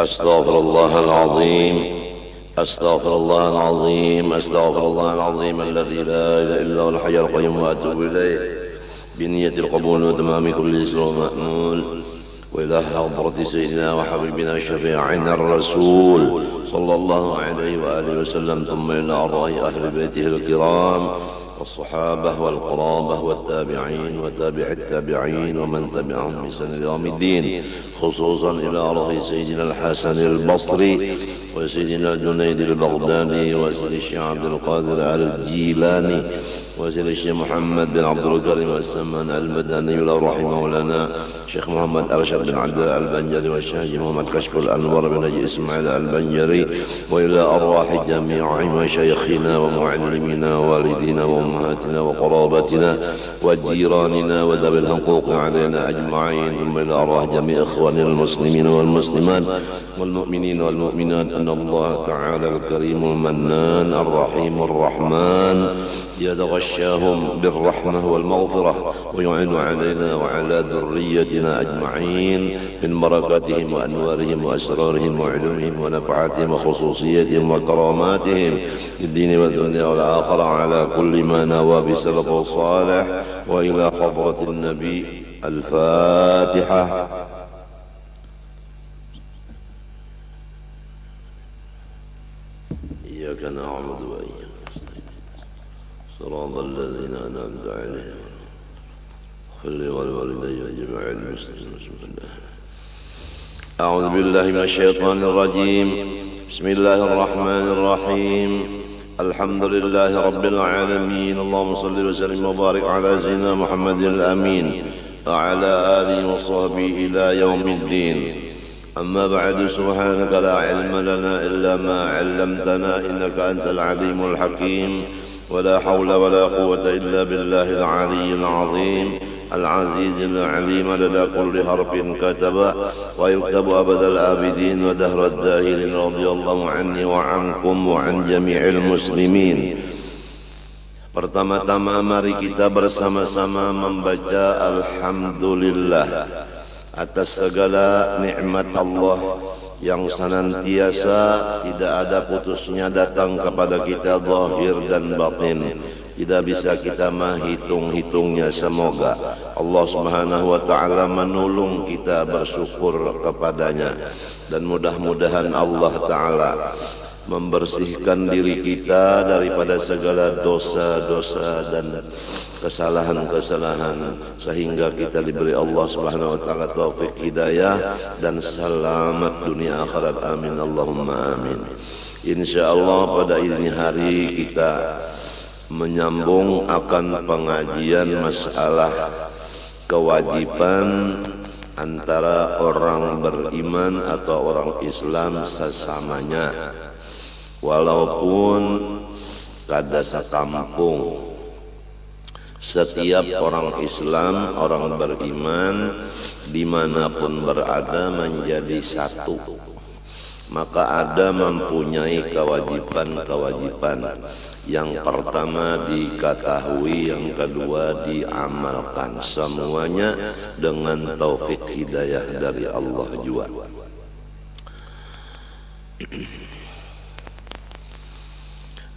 أستغفر الله العظيم أستغفر الله العظيم أستغفر الله العظيم الذي لا إله إلا هو الحي القيوم وأتوب إليه بنية القبول وتمام كل سر ومأمول وإلى حضرة سيدنا وحبيبنا شفيعنا الرسول صلى الله عليه وآله وسلم ثم إلى أرواح أهل بيته الكرام والصحابة والقرابة والتابعين وتابع التابعين ومن تبعهم بإحسان يوم الدين خصوصا إلى أرواح سيدنا الحسن البصري وسيدنا الجنيد البغدادي وسيد الشيخ عبد القادر الجيلاني وسيد الشيخ محمد بن عبد الكريم السمان المدني له رحمه مولانا الشيخ محمد أرشد بن عبد البنجري والشيخ محمد كشف الأنور بن حجي إسماعيل البنجري وإلى أرواح جميع مشايخنا ومعلمينا ووالدينا وأمهاتنا وقرابتنا وجيراننا وذوي الحقوق علينا أجمعين ثم إلى أرواح جميع إخواننا المسلمين والمسلمات والمؤمنين والمؤمنات أن الله تعالى الكريم المنان الرحيم الرحمن يتغشاهم بالرحمة والمغفرة ويعين علينا وعلى ذريتنا أجمعين من بركاتهم وأنوارهم وأسرارهم وعلومهم ونفعاتهم وخصوصياتهم وكراماتهم في الدين والدنيا والآخرة على كل ما نوى بسلف الصالح وإلى حضرة النبي الفاتحة. إياك نعبد وإياك نستعين صراط الذين أنعمت عليهم غير المغضوب عليهم ولا الضالين. أعوذ بالله من الشيطان الرجيم. بسم الله الرحمن الرحيم. الحمد لله رب العالمين. اللهم صل وسلم وبارك على سيدنا محمد الأمين وعلى آله وصحبه إلى يوم الدين. أما بعد سبحانك لا علم لنا إلا ما علمتنا إنك أنت العليم الحكيم ولا حول ولا قوة إلا بالله العلي العظيم العزيز العليم لدى كل حرف كتب ويكتب أبد الآبدين ودهر الداهرين رضي الله عني وعنكم وعن جميع المسلمين. Pertama-tama mari kita bersama-sama membaca Alhamdulillah atas segala nikmat Allah yang senantiasa tidak ada putusnya datang kepada kita zahir dan batin. Tidak bisa kita menghitung-hitungnya. Semoga Allah Subhanahu wa taala menolong kita bersyukur kepadanya dan mudah-mudahan Allah taala membersihkan diri kita daripada segala dosa-dosa dan kesalahan-kesalahan sehingga kita diberi Allah Subhanahu wa taala taufik hidayah dan selamat dunia akhirat. Amin Allahumma amin. Insyaallah pada ini hari kita menyambung akan pengajian masalah kewajiban antara orang beriman atau orang Islam sesamanya, walaupun kada sakampung. Setiap orang Islam, orang beriman dimanapun berada menjadi satu, maka ada mempunyai kewajiban-kewajiban. Yang pertama diketahui, yang kedua diamalkan, semuanya dengan taufik hidayah dari Allah jua.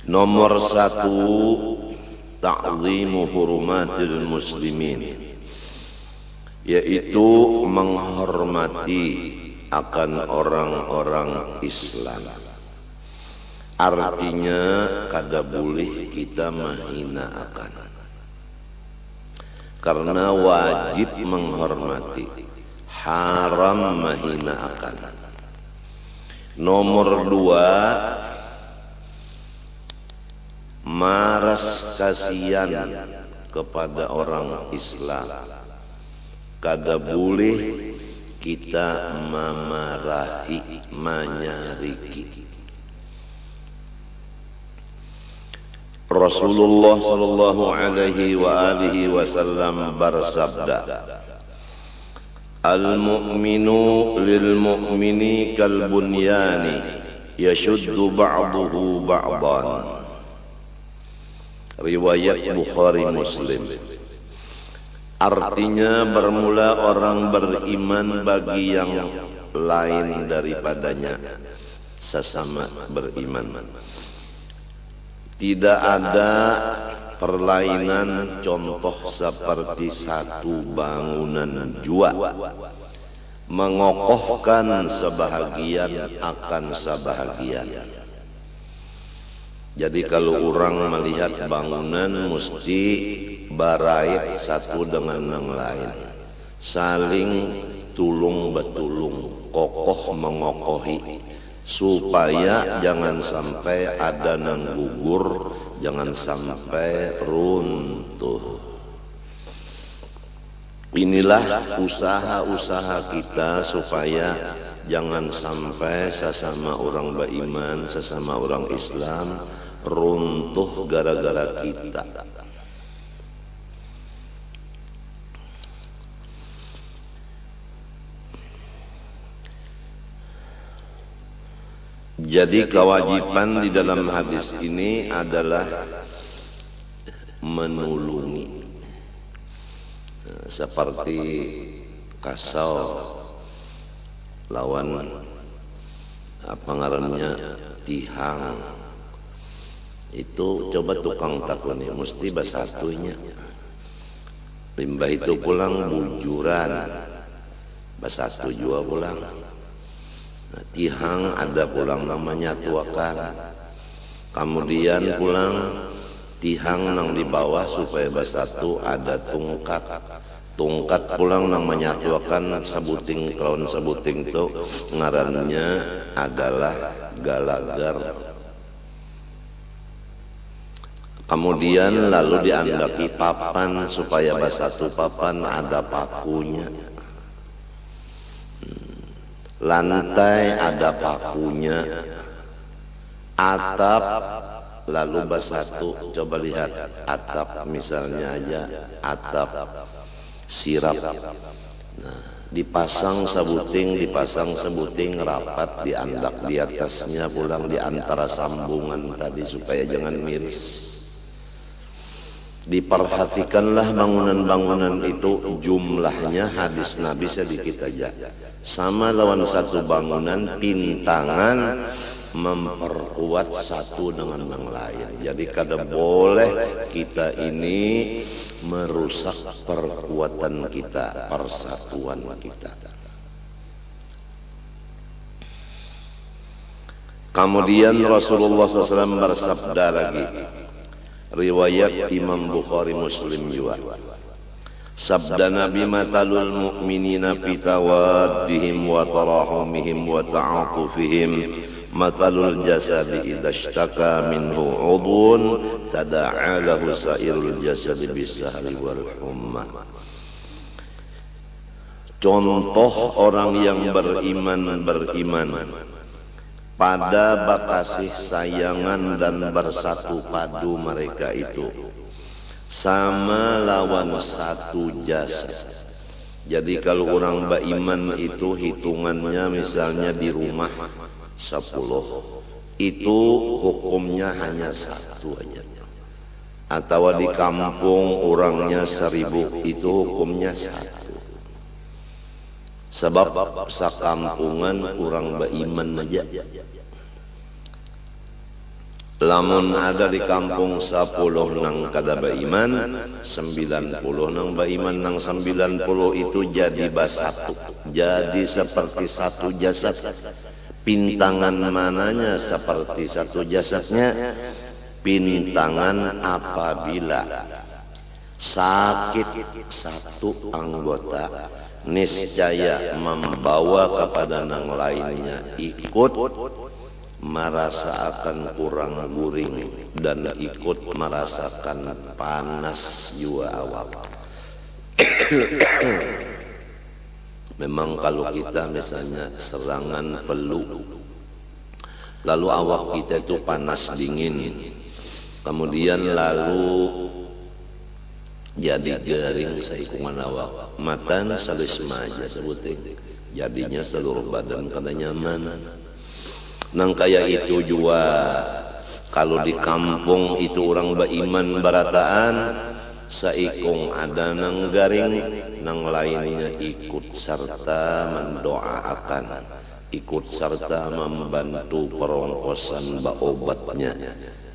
Nomor 1, ta'zimu hurumatil muslimin, yaitu menghormati akan orang-orang Islam. Artinya kada boleh kita menghina akan, karena wajib menghormati, haram menghina akan. Nomor 2, maras kasihan kepada orang Islam. Kada boleh kita memarahi, menyariki. Rasulullah sallallahu alaihi wa alihi wasallam bersabda, Al-mu'minu lil-mu'mini kal-bunyani yashuddu ba'duhu ba'dan. Riwayat Bukhari Muslim. Artinya bermula orang beriman bagi yang lain daripadanya sesama beriman. Tidak ada perlainan contoh seperti satu bangunan jua mengokohkan sebahagian akan sebahagian. Jadi kalau orang melihat bangunan mesti barait satu dengan yang lain, saling tulung betulung, kokoh mengokohi, supaya jangan sampai ada yang gugur, jangan sampai runtuh. Inilah usaha-usaha kita supaya jangan sampai sesama orang beriman, sesama orang Islam runtuh gara-gara kita. Jadi kewajiban di dalam hadis ini adalah menulungi, seperti kasau lawan apa ngarannya tihang. Itu coba tukang takuni mesti basatunya. Limbah itu pulang bujuran, basatu jua pulang. Nah, tihang ada pulang namanya tuakan. Kemudian pulang tihang nang di bawah supaya basatu ada tungkat. Tungkat pulang namanya tuakan sabuting, kelawan sabuting itu ngarannya adalah galagar. Kemudian lalu diandaki papan supaya basatu papan ada pakunya. Lantai ada pakunya. Atap lalu basatu, coba lihat atap misalnya aja atap sirap. Nah, dipasang sebuting rapat diandak di atasnya pulang di antara sambungan tadi supaya jangan miris. Diperhatikanlah bangunan-bangunan itu jumlahnya, hadis Nabi sedikit aja. Sama lawan satu bangunan pintangan memperkuat satu dengan yang lain. Jadi kada boleh kita ini merusak perkuatan kita, persatuan kita. Kemudian Rasulullah SAW bersabda lagi, riwayat Imam Bukhari Muslim juga. Sabda Nabi, matalul mu'minina fi tawaddihim wa tarahumihim wa ta'atufihim matalul jasadi idza ishtaka minhu 'udhun tada'a lahu sa'irul jasadi bis-sahri wal humma. Contoh orang yang beriman pada bakasih sayangan dan bersatu padu mereka itu sama lawan satu jasad. Jadi kalau orang beriman itu hitungannya misalnya di rumah 10, itu hukumnya hanya satu aja. Atau di kampung orangnya 1000, itu hukumnya satu. Sebab sakampungan orang beriman aja. Lamun ada di kampung 10 nang kada beriman, 90 nang beriman, nang 90 itu jadi basatu. Jadi seperti satu jasad. Pintangan mananya seperti satu jasadnya? Pintangan apabila sakit satu anggota, niscaya membawa kepada yang lainnya ikut merasakan kurang guring dan ikut merasakan panas jua awak. Memang kalau kita misalnya serangan flu, lalu awak kita itu panas dingin, kemudian lalu jadi garing saikungan awak, matan salisma aja sebuting, jadinya seluruh badan kada nyaman. Nang kaya itu juga kalau di kampung itu orang beriman barataan, saikung ada nang garing nang lainnya ikut serta mendoakan, ikut serta membantu perongkosan obatnya,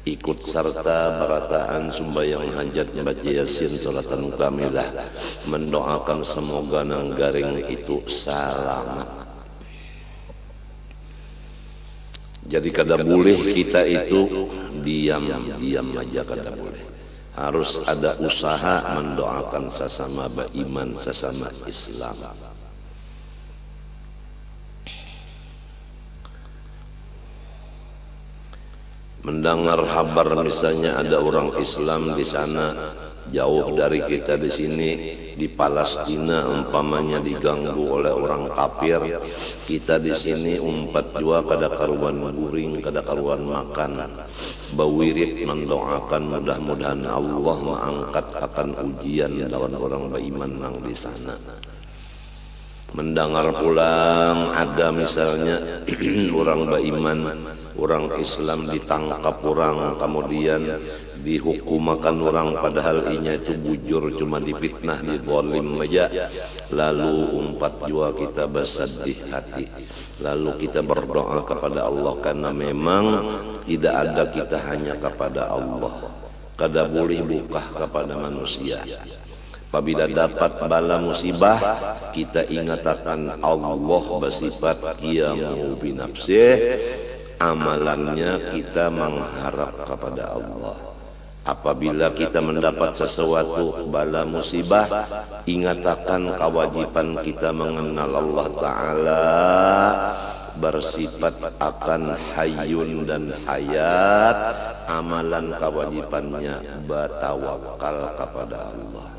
ikut serta berataan sembahyang hajat, baca yasin, salatan kamilah, mendoakan semoga nang garing itu selamat. Jadi kada boleh kita itu diam aja, kada boleh. Harus ada usaha mendoakan sesama beriman, sesama Islam. Mendengar kabar misalnya ada orang Islam di sana jauh dari kita di sini, di Palestina umpamanya diganggu oleh orang kafir, kita di sini umpat jua kada karuan guring, kada karuan makan, bawirit mendoakan mudah-mudahan Allah mengangkat akan ujian lawan orang beriman nang di sana. Mendengar pulang ada misalnya orang beriman, orang Islam ditangkap orang, kemudian dihukumakan orang, padahal inya itu bujur, cuma difitnah, dizalim aja. Lalu umpat jua kita bersedih hati, lalu kita berdoa kepada Allah, karena memang tidak ada kita hanya kepada Allah, kada boleh buka kepada manusia. Apabila dapat bala musibah, kita ingatkan Allah bersifat qiyamu binafsih, amalannya kita mengharap kepada Allah. Apabila kita mendapat sesuatu bala musibah, ingatkan kewajiban kita mengenal Allah Ta'ala, bersifat akan hayyun dan hayat, amalan kewajibannya bertawakal kepada Allah.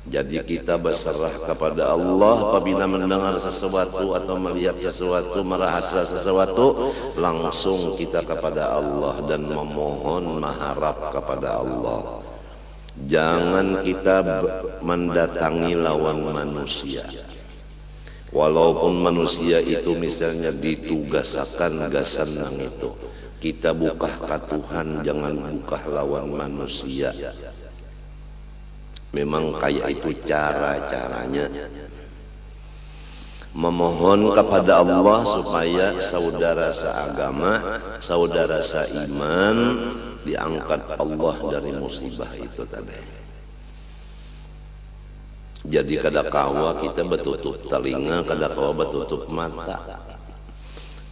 Jadi kita berserah kepada Allah apabila mendengar sesuatu atau melihat sesuatu, merasa sesuatu, langsung kita kepada Allah dan memohon, mengharap kepada Allah. Jangan kita mendatangi lawan manusia. Walaupun manusia itu misalnya ditugaskan gasan nang itu, kita buka ke Tuhan, jangan buka lawan manusia. Memang kayak itu cara-caranya. Memohon kepada Allah supaya saudara seagama, saudara seiman diangkat Allah dari musibah itu tadi. Jadi kada kawa kita betutup telinga, kada kawa betutup mata.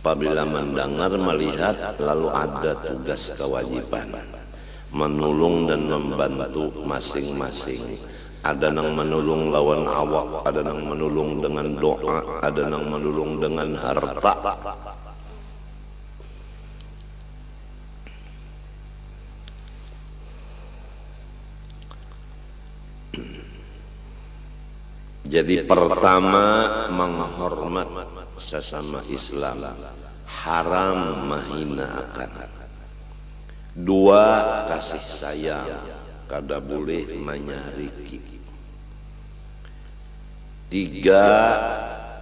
Apabila mendengar, melihat, lalu ada tugas kewajiban menulung dan membantu masing-masing. Ada nang menulung lawan awak, ada nang menulung dengan doa, ada nang menulung dengan harta. Jadi pertama, menghormat sesama Islam, haram menghinakan. Dua, kasih sayang, kada boleh menyariki. Tiga,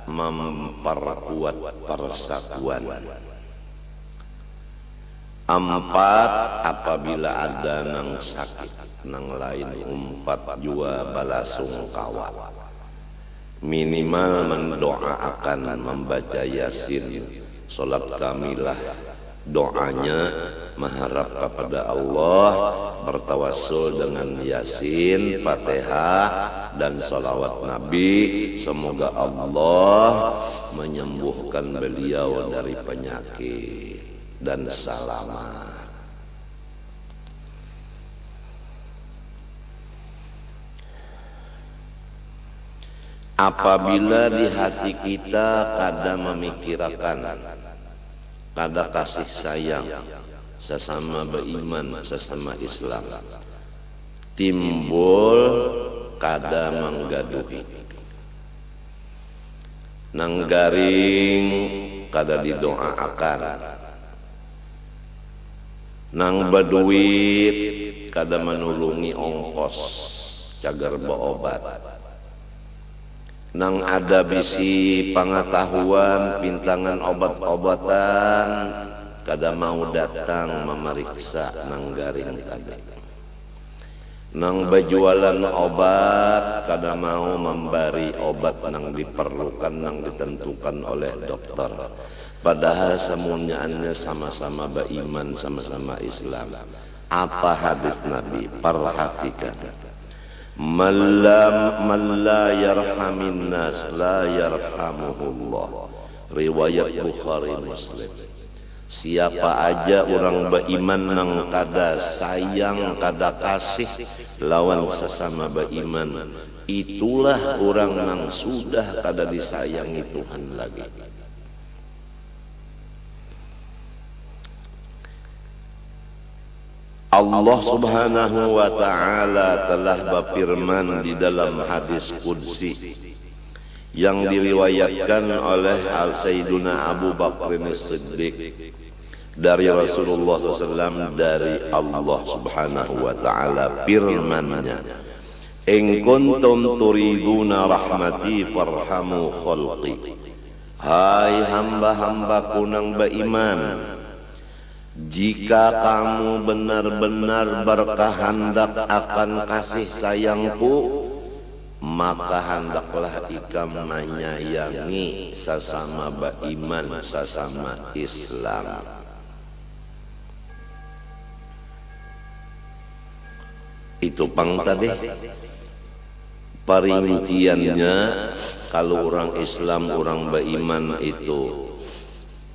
memperkuat persatuan. Empat, apabila ada nang sakit, nang lain umpat jua balasungkawa. Minimal mendoakan, membaca yasin, salat kamilah, doanya mengharap kepada Allah, bertawassul dengan yasin, fatihah, dan salawat Nabi. Semoga Allah menyembuhkan beliau dari penyakit dan selamat. Apabila di hati kita kada memikirkan, kada kasih sayang sesama beriman, sesama Islam, timbul kada menggaduhi, nang garing kada didoakan, nang berduit kada menulungi ongkos cagar berobat, nang ada bisi pengetahuan pintangan obat-obatan kada mau datang memeriksa nang garing tadi. nang berjualan obat kada mau memberi obat nang diperlukan nang ditentukan oleh dokter, padahal semuanya sama-sama beriman, sama-sama Islam. Apa hadis Nabi? Perhatikan, man la yarhamin nas la yarhamuhullah, riwayat Bukhari Muslim. Siapa aja orang beriman nang kada sayang, kada kasih lawan sesama beriman, itulah orang nang sudah kada disayangi Tuhan lagi. Allah Subhanahu wa ta'ala telah berfirman di dalam hadis qudsi yang diriwayatkan oleh Sayyiduna Abu Bakr As-Siddiq dari Rasulullah SAW, dari Allah Subhanahu wa ta'ala firman-Nya, in kuntum turiduna rahmati farhamu khalqi, hai hamba-hambaku nang beriman, jika kamu benar-benar berkehendak akan kasih sayangku, maka hendaklah ikam menyayangi sesama beriman, sesama Islam. Itu pang tadi perinciannya. Kalau orang Islam, orang beriman itu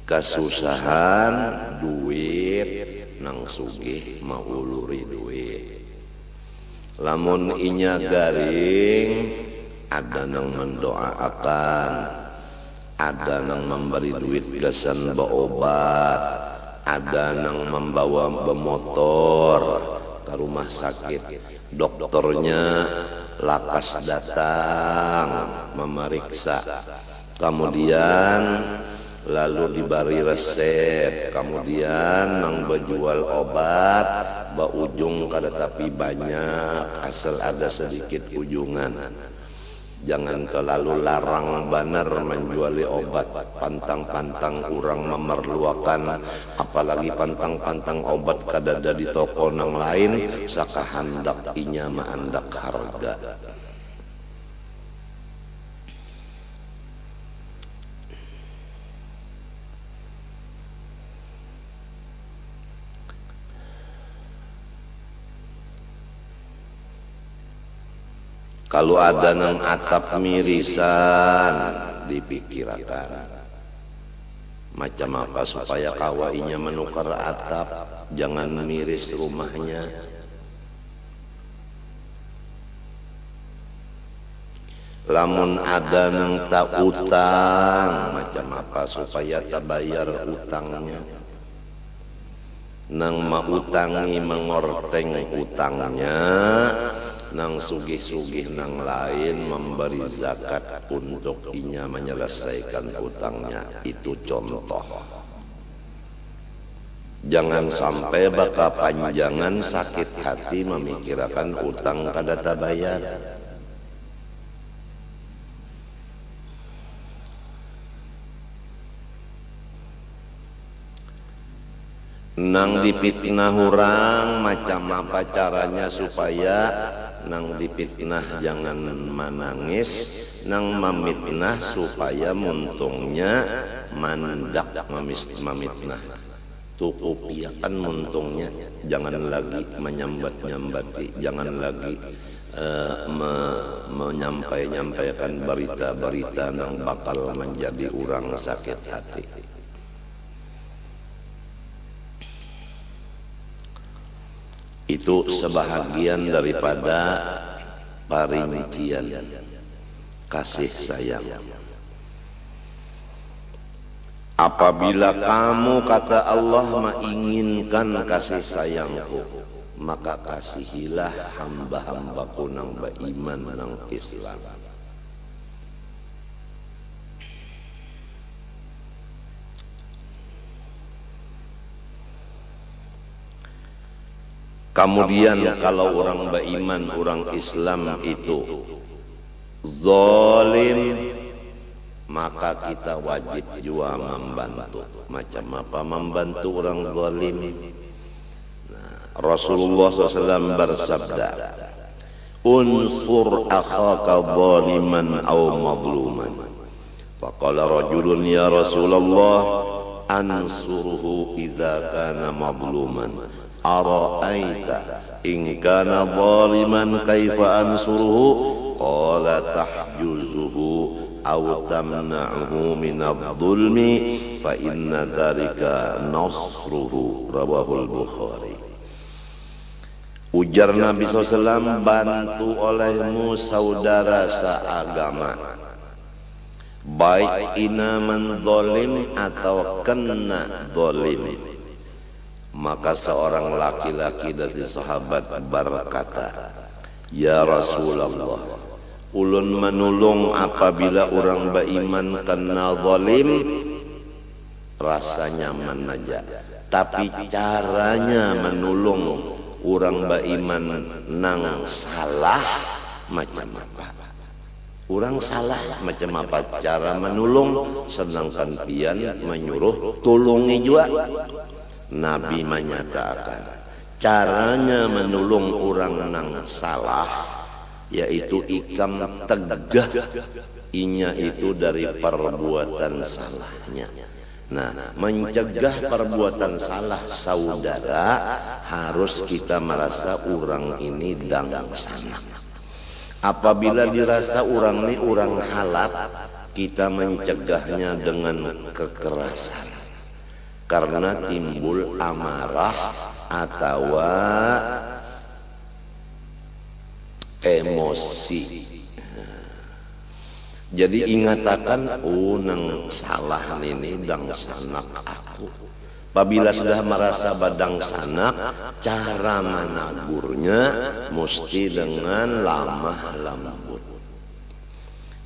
kesusahan duit nang sugih mau uluri duit, lamun inya garing ada nang mendoakan, ada nang memberi duit gasan berobat, ada nang membawa bermotor ke rumah sakit, dokternya lakas datang memeriksa, kemudian lalu diberi resep, kemudian nang berjual obat ujung kada tapi banyak, asal ada sedikit ujungan. Jangan terlalu larang banar menjuali obat, pantang-pantang orang memerluakan, apalagi pantang-pantang obat kada ada di toko nang lain, saka handak inya maandak harga. Kalau ada nang atap mirisan, dipikirkan macam apa supaya kawainya menukar atap, jangan miris rumahnya. Lamun ada nang tak utang, macam apa supaya tak bayar utangnya. Nang mautangi mengorteng utangnya, nang sugih-sugih nang lain memberi zakat untuk inya menyelesaikan utangnya. Itu contoh. Jangan sampai baka panjangan sakit hati memikirkan utang kada tabayar. Nang dipitnah orang, macam apa caranya supaya nang dipitnah jangan menangis, nang memitnah supaya muntungnya mandak memitnah. Tukupiakan muntungnya, jangan lagi menyambat-nyambati, jangan lagi menyampaikan berita-berita nang bakal menjadi orang sakit hati. Itu sebahagian daripada perincian kasih sayang. Apabila kamu, kata Allah, menginginkan kasih sayangku, maka kasihilah hamba-hambaku nang beriman nang Islam. Kemudian kalau orang beriman, orang Islam itu zalim, maka kita wajib juga membantu. Macam apa membantu orang zalim? Nah, Rasulullah SAW bersabda, unsur akhaka zaliman aw madluman. Faqala rajulun ya Rasulullah ansuruhu idza kana madluman ara'aita in kana zaliman kaifa ansuruhu qala tahjuzuhu aw tamna'uhu min adh-dhulmi fa inna dzalika nasruhu. Rawahul Bukhari. Ujar Nabi SAW, bantu olehmu saudara seagama, baik inaman zalim atau kena zalim. Maka seorang laki-laki dari sahabat berkata, ya Rasulullah, ulun menulung apabila orang beriman kena zalim, rasa nyaman aja. Tapi caranya menulung orang beriman nang salah macam apa? Orang salah macam apa cara menolong, sedangkan pian menyuruh tolongi juga. Nabi menyatakan caranya menolong orang nang salah yaitu ikam tegah inya itu dari perbuatan salahnya. Nah, mencegah perbuatan salah saudara harus kita merasa orang ini dang sana. Apabila dirasa orang ini orang halal, kita mencegahnya dengan kekerasan. Karena timbul amarah atau emosi. Jadi ingatakan, nang salah ini dang sanak aku. Apabila sudah merasa badang sanak, cara menagurnya mesti dengan lamah lembut.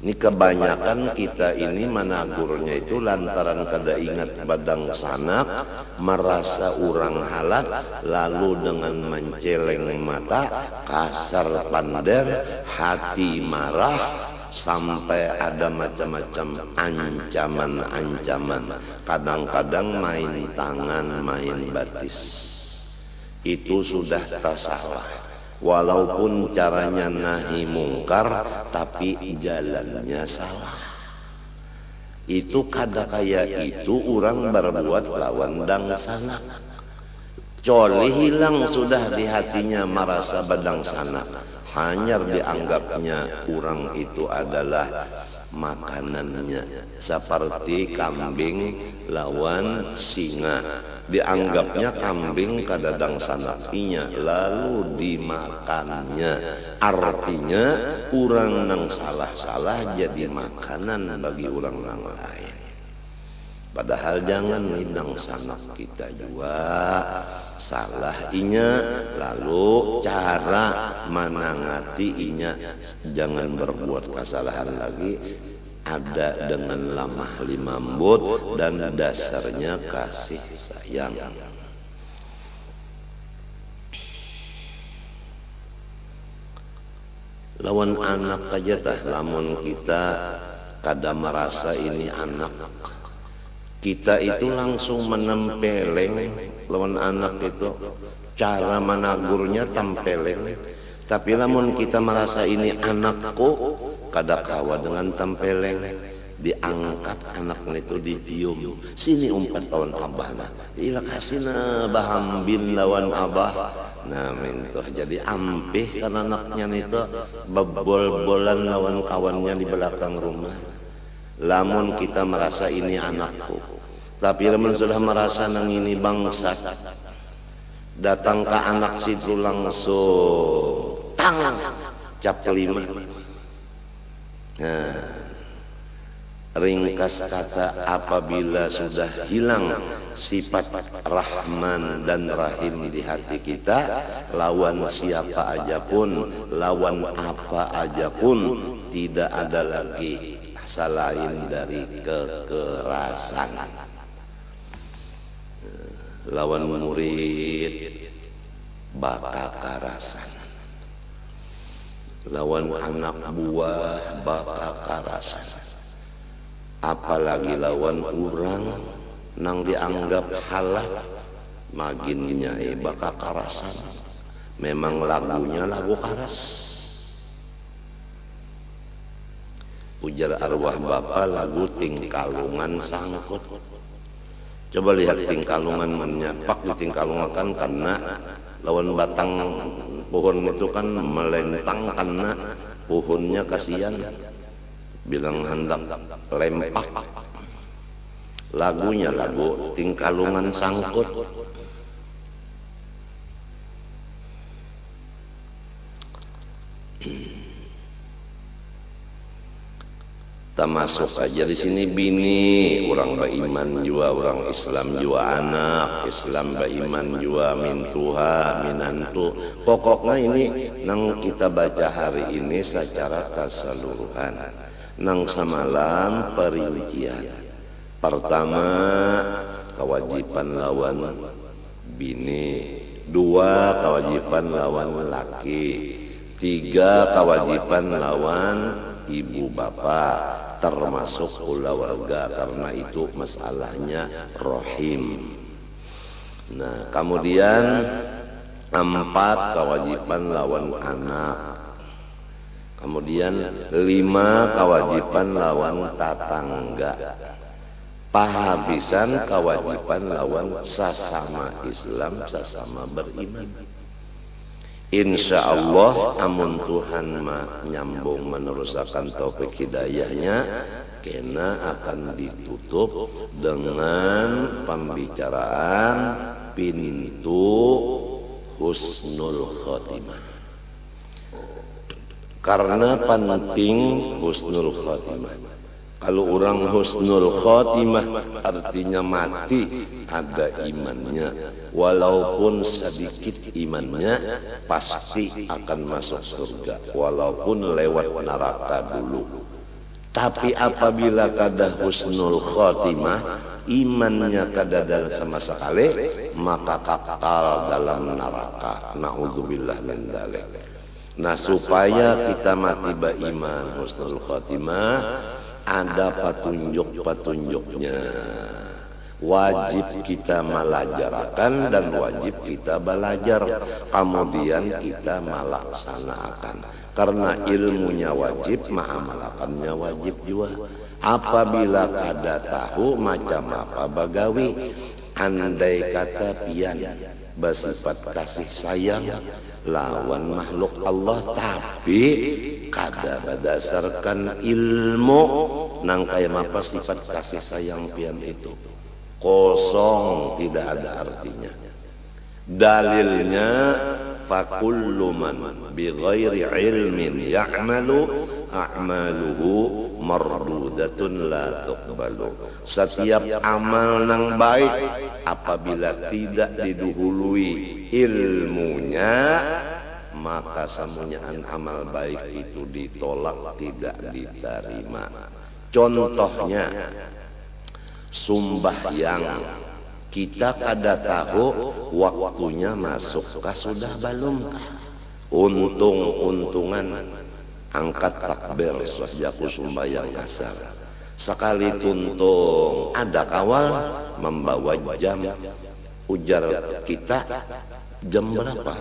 Ini kebanyakan kita ini menagurnya itu lantaran kada ingat badang sanak, merasa orang halal, lalu dengan menceleng mata, kasar pander, hati marah, sampai ada macam-macam ancaman-ancaman. Kadang-kadang main tangan, main batis. Itu sudah tak salah. Walaupun caranya nahi mungkar, tapi jalannya salah. Itu kada kayak itu orang berbuat lawan dang sana. Coli hilang sudah di hatinya merasa badang sana. Hanya dianggapnya orang itu adalah makanannya, seperti kambing lawan singa. Dianggapnya kambing kadadang sanakinya, lalu dimakannya. Artinya orang nang salah-salah jadi makanan bagi orang yang lain. Padahal jangan nidang sanak kita juga salah inya, lalu cara menangati inya jangan berbuat kesalahan lagi, ada dengan lamah lembut dan dasarnya kasih sayang. Lawan anak aja tah, lamun kita kada merasa ini anak, kita itu langsung menempeleng lawan anak itu, cara menagurnya tempeleng. Tapi lamun kita merasa ini anakku, kada kawa dengan tempeleng, diangkat anak itu dicium, sini umpat lawan abah, nah ila kasina bahambin lawan abah, nah mintuh jadi ampih kan anaknya itu bebol-bolan lawan kawannya di belakang rumah. Lamun kita merasa ini anakku, tapi lamun sudah merasa nang ini bangsa, datang ke anak situ langsung tang cap kelima. Nah, ringkas kata, apabila sudah hilang sifat Rahman dan Rahim di hati kita, lawan siapa aja pun, lawan apa aja pun, tidak ada lagi selain dari kekerasan. Lawan murid bakal kekerasan, lawan anak buah bakal kekerasan, apalagi lawan orang nang dianggap halal maginnya bakal kekerasan. Memang lagunya lagu keras, Ujar arwah bapa lagu Tingkalungan sangkut. Coba lihat Tingkalungan menyapak di Tingkalungan karena lawan batang pohon itu kan melentang karena pohonnya kasihan. Bilang hendak lempak. Lagunya lagu Tingkalungan sangkut. Termasuk aja di sini bini orang beriman jua, orang Islam jua anak Islam beriman jua mintuha minantu. Pokoknya ini nang kita baca hari ini secara keseluruhan. Nang semalam perincian. Pertama kewajiban lawan bini, dua kewajiban lawan laki, tiga kewajiban lawan ibu bapak, termasuk keluarga karena itu masalahnya rohim. Nah kemudian 4 kewajiban lawan anak, kemudian 5 kewajiban lawan tetangga, pahabisan kewajiban lawan sesama Islam sesama beriman. Insya Allah amun Tuhan nyambung meneruskan taufik hidayahnya, kena akan ditutup dengan pembicaraan pintu husnul khotimah. Karena penting husnul khotimah. Kalau orang husnul khotimah artinya mati ada imannya, walaupun sedikit imannya pasti akan masuk surga walaupun lewat neraka dulu. Tapi apabila kada husnul khotimah, imannya kada ada sama sekali, maka kekal dalam neraka. Naudzubillah min dzalik. Nah supaya kita mati beriman husnul khotimah, ada petunjuk-petunjuknya. Wajib kita melajarkan dan wajib kita belajar, kemudian kita melaksanakan. Karena ilmunya wajib, mengamalkannya wajib juga. Apabila kada tahu macam apa bagawi, andai kata pian bersifat kasih sayang lawan makhluk Allah, tapi kada berdasarkan ilmu nang kaya apa sifat kasih sayang pian itu kosong, tidak ada artinya. Dalilnya fakullu man bighairi ilmin ya'malu a'maluhu mardudatun la tuqbalu. Setiap amal nang baik apabila tidak didahului ilmunya, maka semuanya amal baik itu ditolak, tidak diterima. Contohnya sembahyang, kita kada tahu waktunya masukkah sudah belum. Untung-untungan angkat takbir sahjaku sembahyang asar. Sekali tuntung ada kawal membawa jam, ujar kita jam berapa?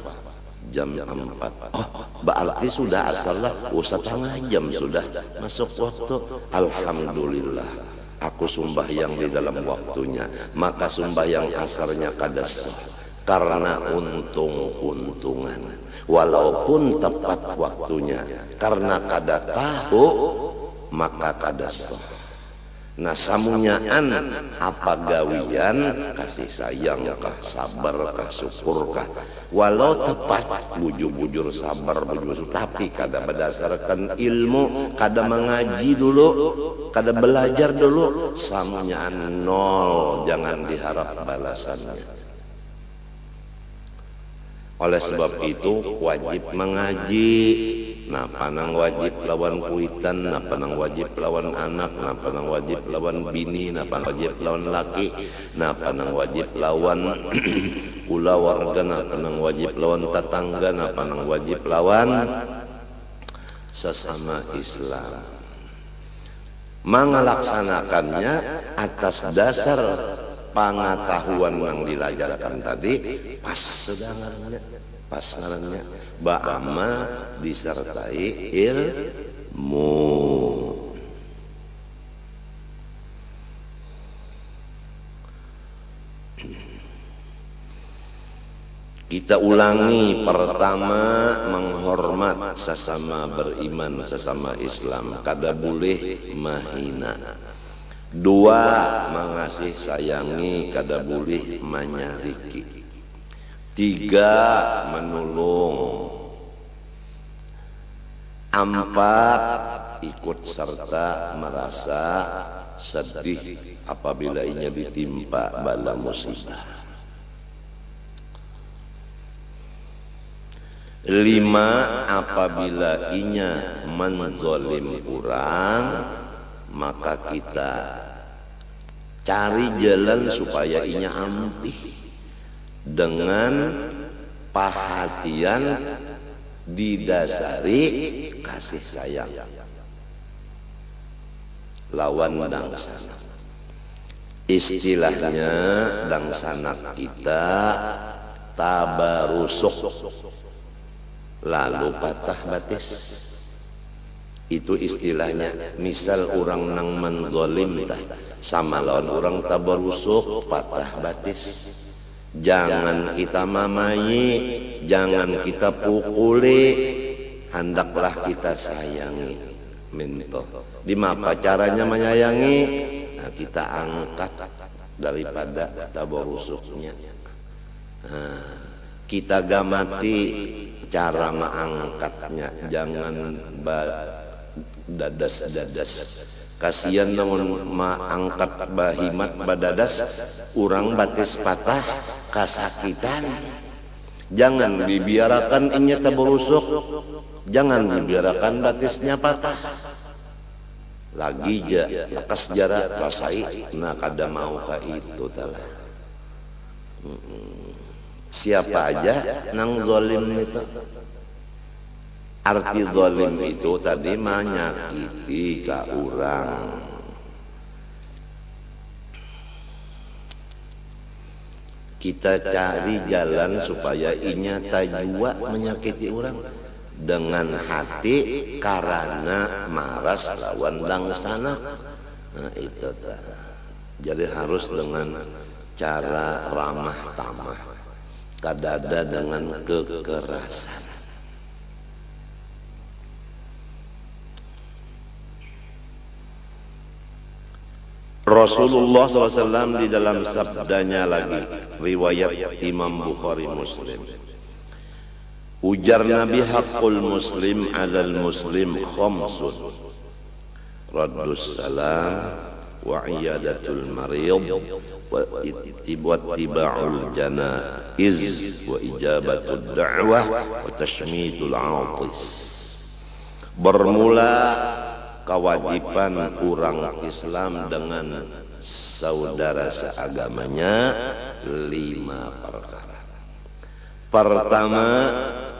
Jam 4. Oh, berarti sudah asar lah, setengah jam sudah masuk waktu. Alhamdulillah, aku sembahyang di dalam waktunya. Maka sembahyang asarnya kada sah karena untung-untungan, walaupun tepat waktunya. Karena kada tahu maka kada sah. Nah samunyaan apa gawian, kasih sayang kah, sabar kah, syukur kah, walau tepat bujur-bujur sabar bujur, tapi kada berdasarkan ilmu, kada mengaji dulu, kada belajar dulu, samunyaan nol, jangan diharap balasannya. Oleh sebab itu wajib mengaji. Nah panang wajib lawan kuitan, nah panang wajib lawan anak, nah panang wajib lawan bini, nah panang wajib lawan laki, nah panang wajib lawan kula warga, nah panang wajib lawan tetangga, nah panang wajib lawan sesama Islam. Mengelaksanakannya atas dasar pengetahuan yang dilajarkan tadi, pas ngarannya ba'ama disertai ilmu. Kita ulangi. Pertama, menghormat sesama beriman, sesama Islam, kada boleh mahina. Dua, mengasih sayangi, kada boleh menyariki. Tiga, menolong. Empat, ikut serta merasa sedih apabila inya ditimpa bala musibah. Lima, apabila inya menzolim orang, maka kita cari jalan supaya inya ampih dengan perhatian didasari kasih sayang lawan dangsana. Istilahnya dangsana kita tabarusuk, lalu patah batis. Itu istilahnya. Misal orang nang menzolim sama lawan orang tabarusuk, patah batis. Jangan kita mamayi, jangan kita pukuli, hendaklah kita sayangi. Minto. Di mapa caranya menyayangi? Nah, kita angkat daripada tabarusuknya. Nah, kita gamati cara mengangkatnya, jangan dadas-dadas. Kasihan namun mengangkat bahimat badadas, orang batis patah kasakitan. Jangan dibiarkan inya tabarusuk, jangan dibiarkan batisnya patah. Lagi lekas jarak rasai, nah kada mau ka itu talah. Siapa aja nang zalim itu. Arti zalim itu tadi menyakiti ka orang. Kita cari jalan supaya inya tajwa menyakiti orang dengan hati karena maras lawan dangsana. Nah itu tak. Jadi harus dengan cara ramah tamah, kadada dengan kekerasan. Rasulullah SAW di dalam sabdanya lagi, riwayat Imam Bukhari Muslim, ujar Nabi, haqqul muslim alal muslim khamsun, raddus salam wa iyadatul marid wa ittiba'ul janaiz wa ijabatud da'wah wa tashmitul 'atis. Bermula kewajiban orang Islam dengan saudara seagamanya 5 perkara. Pertama,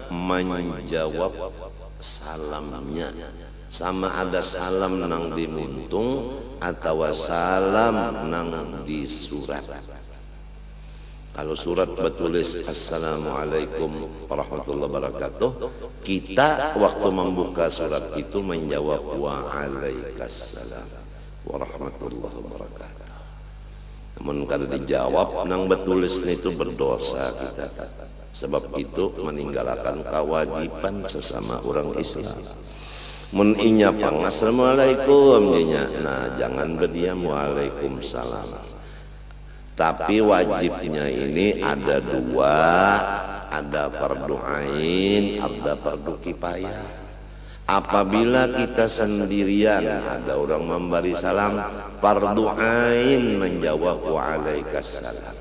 menjawab salamnya, sama ada salam nang dimuntung atau salam nang di surat. Kalau surat bertulis Assalamualaikum warahmatullahi wabarakatuh, kita waktu membuka surat itu menjawab Waalaikumsalam warahmatullahi wabarakatuh. Namun kalau dijawab nang bertulis itu berdosa kita. Sebab itu meninggalkan kewajiban sesama orang Islam. Mun inya pang Assalamualaikum dinya, nah jangan berdiam Waalaikumsalam. Tapi wajibnya ini ada 2, ada fardu ain, ada fardu kifayah. Apabila kita sendirian ada orang memberi salam, fardu ain menjawab waalaikumsalam.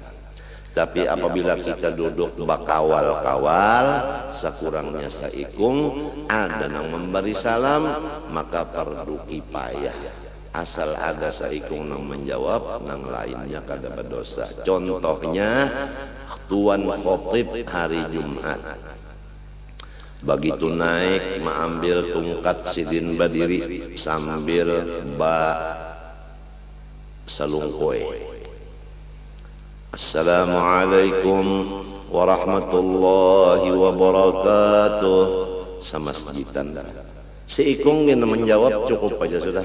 Tapi apabila kita duduk bakawal-kawal, sekurangnya saikung, ada yang memberi salam, maka fardu kifayah. Asal ada saikung nang menjawab, nang lainnya kada berdosa. Contohnya tuan khotib hari Jumat, begitu naik mengambil tungkat sidin berdiri sambil salungkoy, Assalamualaikum warahmatullahi wabarakatuh, semasjidan. Seikung yang menjawab cukup aja sudah.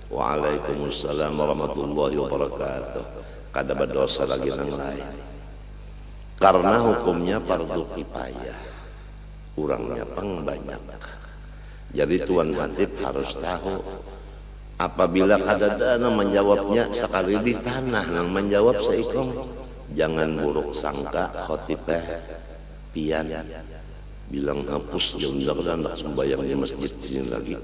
Waalaikumsalam warahmatullahi wabarakatuh. kada berdosa lagi nang lain. Karena hukumnya fardu kifayah, urangnya pang banyak. Jadi Tuan Hatib harus tahu, apabila kadada menjawabnya sekali di tanah nang menjawab seikong, jangan buruk sangka khotibah pian bilang hapus jauh dan nak sembahyang di masjid sini lagi.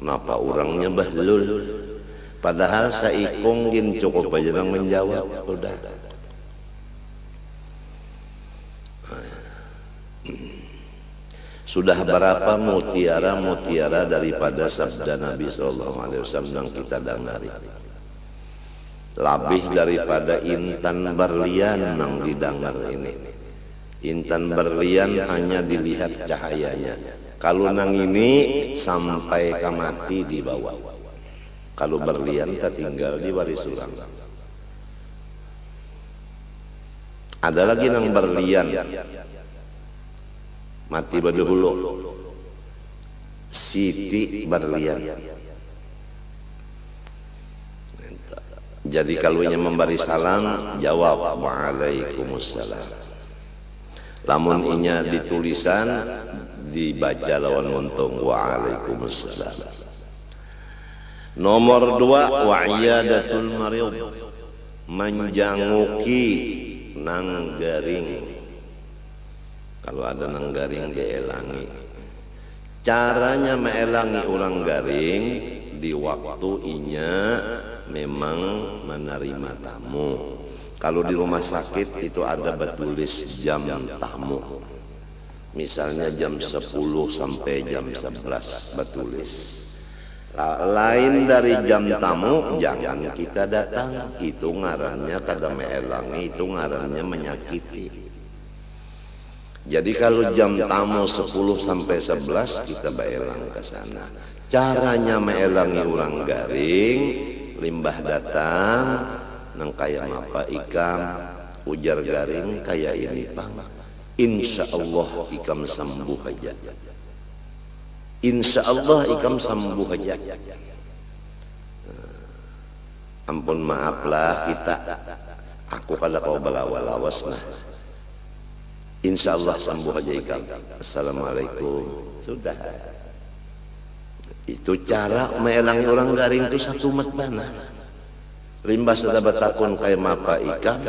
Kenapa orangnya bahlul? Padahal seikong gin cukup aja nang menjawab udah. Sudah berapa mutiara-mutiara daripada sabda Nabi SAW yang kita dengari. Lebih daripada intan berlian yang didengar ini. Intan berlian hanya dilihat cahayanya. Kalau nang ini sampai ke mati di bawah. Kalau berlian tak tinggal di waris urang. Ada lagi nang berlian. Mati berdahulu. Siti berlian. Jadi kalau ia memberi salam, jawab waalaikumsalam. Lamun inya ditulisan, dibaca lawan untung waalaikumsalam. Nomor 2, wa'iyadatul marid, menjanguki nang garing. Kalau ada nang garing dielangi. Caranya meelangi orang garing di waktu inya memang menerima tamu. Kalau di rumah sakit itu ada bertulis jam tamu. Misalnya jam 10 sampai jam 11 bertulis. Lain dari jam tamu jangan kita datang. Itu ngarannya kada meelangi, itu ngarannya menyakiti. Jadi kalau jam tamu 10 sampai 11 kita baelang ke sana. Caranya meelangi orang garing, limbah datang, nang kaya mapa ikam, ujar garing kaya ini pang. Insya Allah ikam sembuh aja. Insya Allah ikam sembuh aja. Ampun maaflah kita, aku kada kau balawas nah. Insya Allah sembuh aja ikam. Assalamualaikum. Sudah. Itu cara meelangi orang garing itu satu matbana. Limbah sudah bertakun kayak mapa ikam.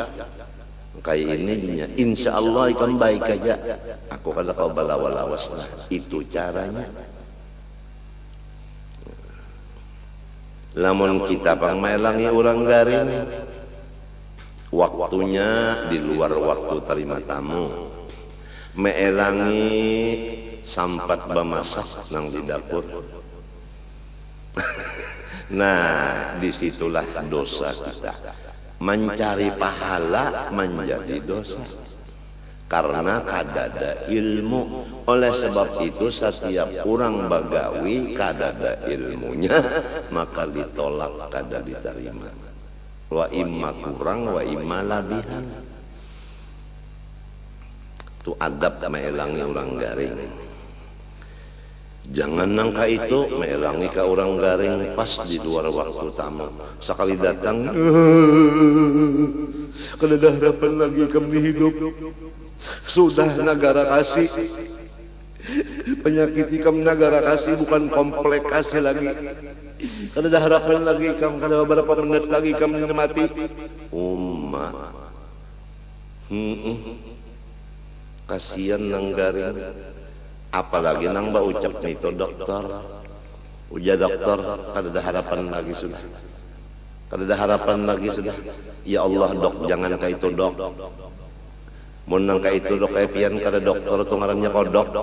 Kayak ininya. Insya Allah ikam baik aja. Aku kada kau balawas nah. Itu caranya. Lamun kita pang meelangi orang garing, waktunya di luar waktu terima tamu. Meelangi sampat bemasak nang di dapur. Nah, disitulah dosa kita. Mencari pahala menjadi dosa. Karena kadada ilmu. Oleh sebab itu setiap orang bagawi kadada ilmunya, maka ditolak kada diterima. Wa imma kurang wa imma labihan. Itu adab meelangi orang garing. Jangan nangka itu meelangi ke orang garing pas di luar waktu tamu. Sekali datang, kada ada harapan lagi kami hidup. Sudah negara kasih. Penyakit ikam negara kasih bukan komplikasi lagi. Kada ada harapan lagi ikam, kada beberapa menit lagi kami mati. Ummah. Kasihan nang garing, apalagi nang mbak ucap itu dokter, ujar dokter, kada ada harapan lagi sudah, kada ada harapan lagi sudah. Ya Allah dok, jangan kayak itu dok, mun nang kayak itu dok kayak pian kada dokter tu ngarannya kodok.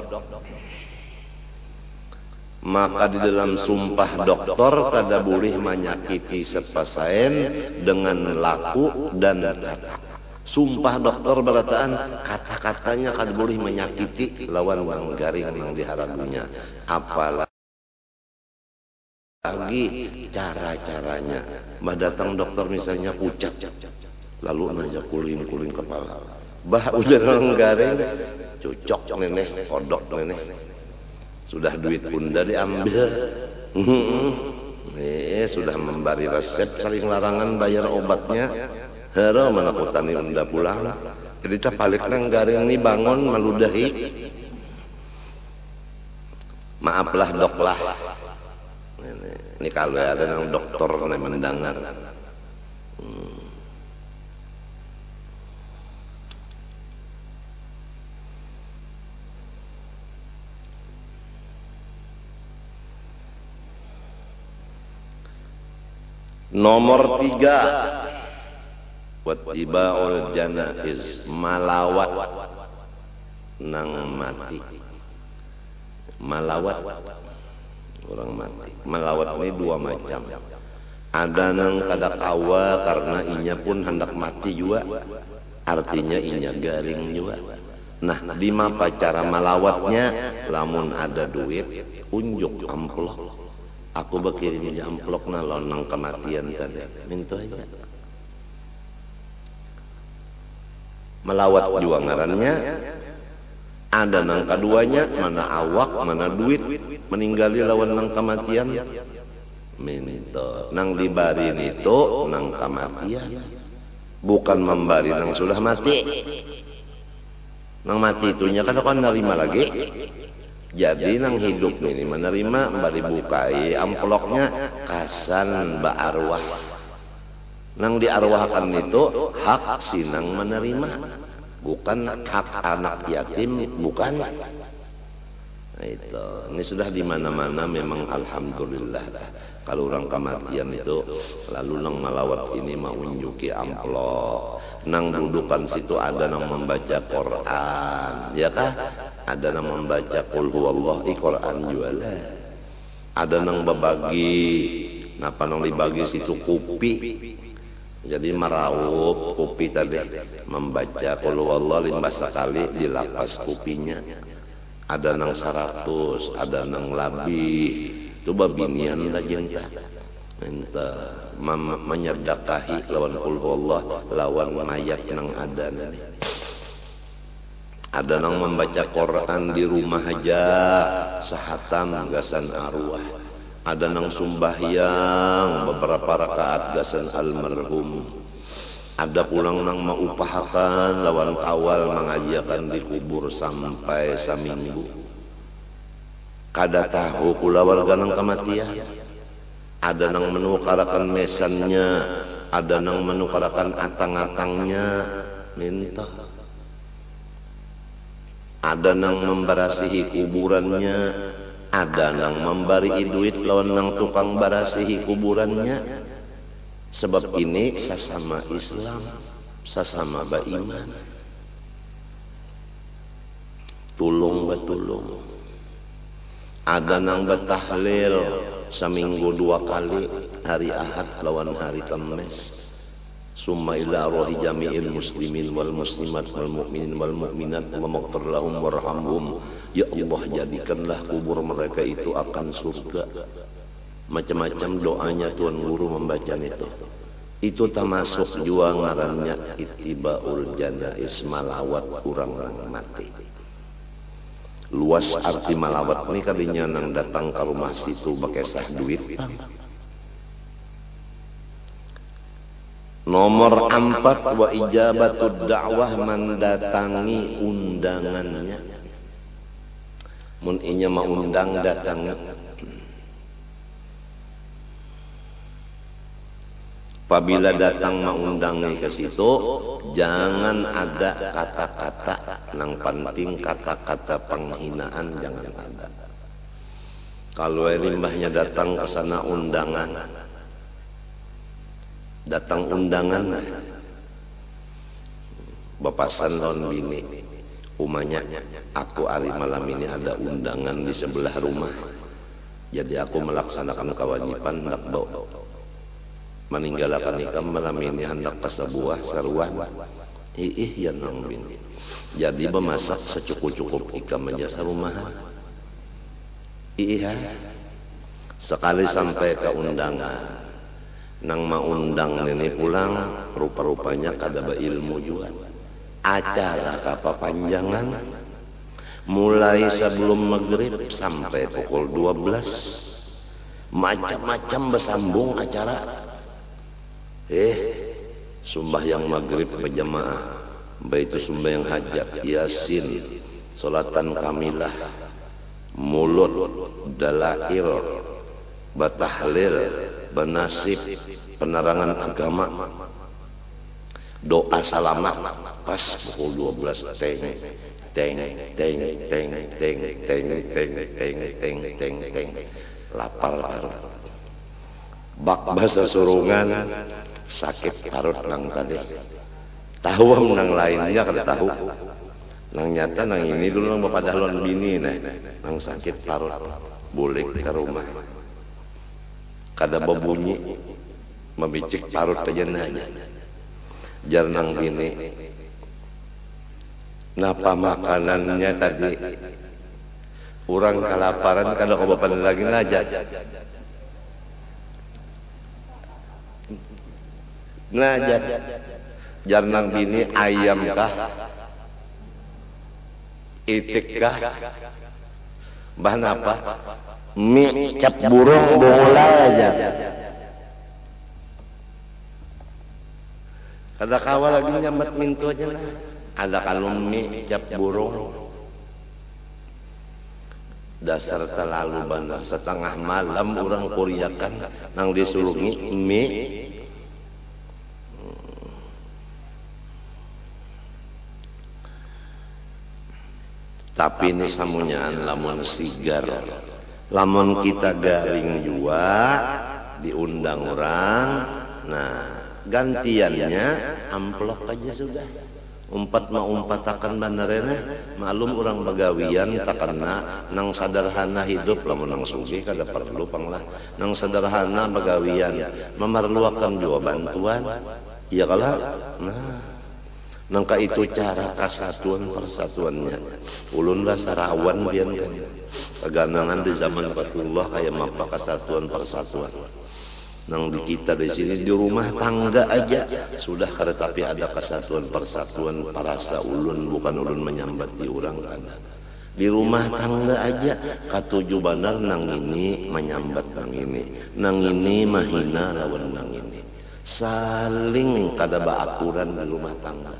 Maka di dalam sumpah dokter kada boleh menyakiti sepasaen dengan laku dan kata. Sumpah dokter berataan kata-katanya kada boleh menyakiti lawan wang garing yang diharagunya. Apalagi cara-caranya. Bah datang dokter misalnya pucat, lalu nanya kulin-kulin kepala. Bah ujar orang garing, cocok neneh, kodok neneh. Sudah duit bunda diambil. Sudah memberi resep saling larangan bayar obatnya. Hero menakutani unda pulang. Jadi balik nang garing ni bangun meludahi. Maaflah dok lah. Ini kalau ada yang dokter yang mendengar. Nomor 3, wattiba'ul janaiz, malawat nang mati. Malawat orang mati. Malawat ini dua macam. Ada nang kada kawa karena inya pun hendak mati juga. Artinya inya garing juga. Nah, di mapa cara malawatnya? Lamun ada duit, unjuk amplop. Aku berkirim amplop nalon nang kematian tadi. Minta aja. Melawat juga ngarannya. Ada nang keduanya, mana awak, mana duit, meninggali lawan nang kematian. Minta. Nang dibarin itu nang kematian. Bukan membari nang sudah mati. Nang mati itunya kan akan nerima lagi. Jadi nang hidup ini menerima bari bukai amplopnya kasan ba arwah. Nang diarwahkan itu hak sinang menerima, bukan hak anak yatim, bukan. Nah, itu ini sudah di mana-mana memang alhamdulillah. Kalau orang kematian itu lalu nang malawat ini mau unjuki amplop. Nang dudukan situ ada nang membaca Quran, ya kah? Ada nang membaca qul huwallahu Quran juga. Ada nang berbagi, napa nang dibagi situ kopi. Jadi meraup kopi tadi, membaca qul huwallahu 5 sekali dilapas kopinya. Ada nang 100, ada nang lebih. Itu babinian lajeng tah. Minta menyedakahi lawan qul huwallahu lawan mayat nang ada nih. Ada nang membaca Quran di rumah aja sahatam gasan arwah. Ada nang sumbahyang beberapa rakaat gasan almarhum. Ada pulang nang maupahakan lawan kawal mengajiakan di kubur sampai saminggu. Kada tahu kula warga nang kematian. Ada nang menukarakan mesannya, ada nang menukarakan atang-atangnya, minta. Ada nang membarasihi kuburannya, ada nang memberi duit lawan nang tukang barasihi kuburannya. Sebab ini sesama Islam, sesama beriman. Tulung batulung. Ada nang batahlil seminggu 2 kali, hari Ahad lawan hari Kamis. Summa ila arwahi jami'il muslimin wal muslimat wal mu'minin wal mu'minat wa maghfir lahum warhamhum. Ya Allah, jadikanlah kubur mereka itu akan surga. Macam-macam doanya Tuan Guru membaca itu. Itu termasuk juga ngarannya ittibaul janaiz, malawat orang mati. Luas arti malawat ini kalinya nang datang ke rumah situ bakesah duit. Nomor 4, wa ijabatud da'wah, mendatangi undangannya. Mun inya mau undang datangi. Apabila datang mengundang ke situ, jangan ada kata-kata nang penting, kata-kata penghinaan jangan ada. Kalau limbahnya datang ke sana undangan, datang undangan, bapasan lawan bini, umanya aku hari malam ini ada undangan di sebelah rumah, jadi aku melaksanakan kewajiban hendak bawa meninggalkan nikah malam ini hendak pasabuah saruan. Ya nang bini, jadi memasak secukup-cukup ikam menjasa rumahan. Iya, sekali sampai ke undangan, nang maundang ini pulang, rupa-rupanya kada berilmu juga. Acara kepanjangan mulai sebelum maghrib sampai pukul 12. macam-macam bersambung acara. Sembahyang maghrib berjamaah, baik itu sembahyang hajat, yasin, salatan kamilah, mulut, dalail, batahlil, benasib, penerangan agama, doa salamat pas pukul 12 teng teng teng teng teng teng teng teng teng teng teng lapal parut bak bahasa surungan sakit parut nang tadi tahu nang lainnya kada tahu nang nyata nang ini dulu nang bapak dahlon bini nang sakit parut boleh ke rumah kada berbunyi membicik parut aja nanya jar nang bini napa makanannya tadi orang kelaparan kada kebapan lagi najat jar nang bini ayam kah itik kah bahan apa mie cap burung bola aja kada kawal lagi nyambat mintu aja lah ada kalumi cap burung dasar terlalu benar setengah malam orang kuriakan nang disulungi mie tapi ini samunyaan lamun sigar lamun kita garing jua diundang orang nah gantiannya amplop aja sudah umpat akan bandarena malum orang begawian takana nang sederhana hidup lamun nang sugih kada perlu panglah nang sederhana begawian memerlukan jua bantuan iya kala nah nangka itu cara kesatuan persatuannya ulun lah sarawan bian kan keganangan di zaman Rasulullah kayak mapa kesatuan persatuan nang di kita di sini di rumah tangga aja sudah kada tapi ada kesatuan persatuan parasa ulun bukan ulun menyambati orang kan di rumah tangga aja katuju benar nang ini menyambat nang ini mahina lawan nang ini saling kada baaturan di rumah tangga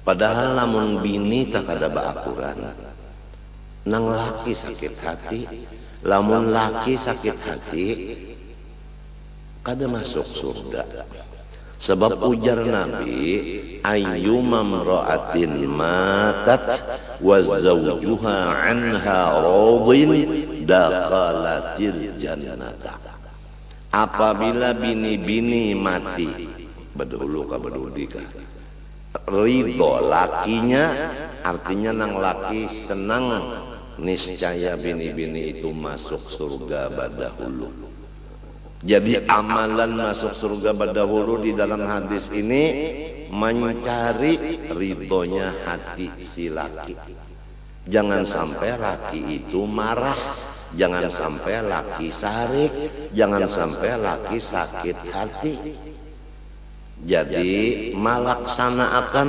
padahal lamun bini tak kada baaturan nang laki sakit hati lamun laki sakit hati kada masuk surga sebab ujar Nabi ayyuma mra'atin matat wa zawjuha anha radin dakhalatil jannata apabila bini-bini mati bedulu ka bedudi ka ridho lakinya artinya nang laki senang niscaya bini-bini itu masuk surga badahulu. Jadi amalan masuk surga badahulu di dalam hadis ini mencari ridhonya hati si laki. Jangan sampai laki itu marah, jangan sampai laki sarik, jangan sampai laki sakit hati. Jadi melaksanakan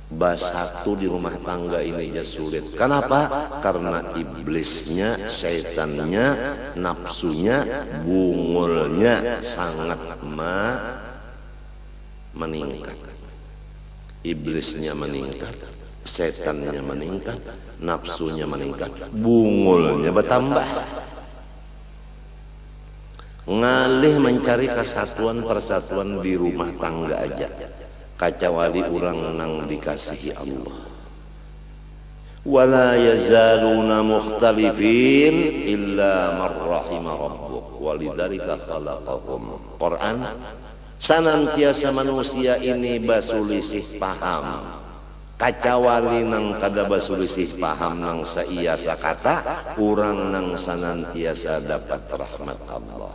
basatu di rumah tangga ini ya sulit. Kenapa? Karena iblisnya, syaitannya, nafsunya, bungulnya sangat meningkat. Iblisnya meningkat, syaitannya meningkat, nafsunya meningkat, bungulnya bertambah. Ngalih mencari kesatuan persatuan di rumah tangga aja kacawali orang nang dikasihi Allah wala yazaluna mukhtalifin illa man rahima rabbuk walidzalika khalaqakum Quran senantiasa manusia ini basulisih paham kacawali nang kada basulisih paham nang saiasa kata urang nang senantiasa dapat rahmat Allah.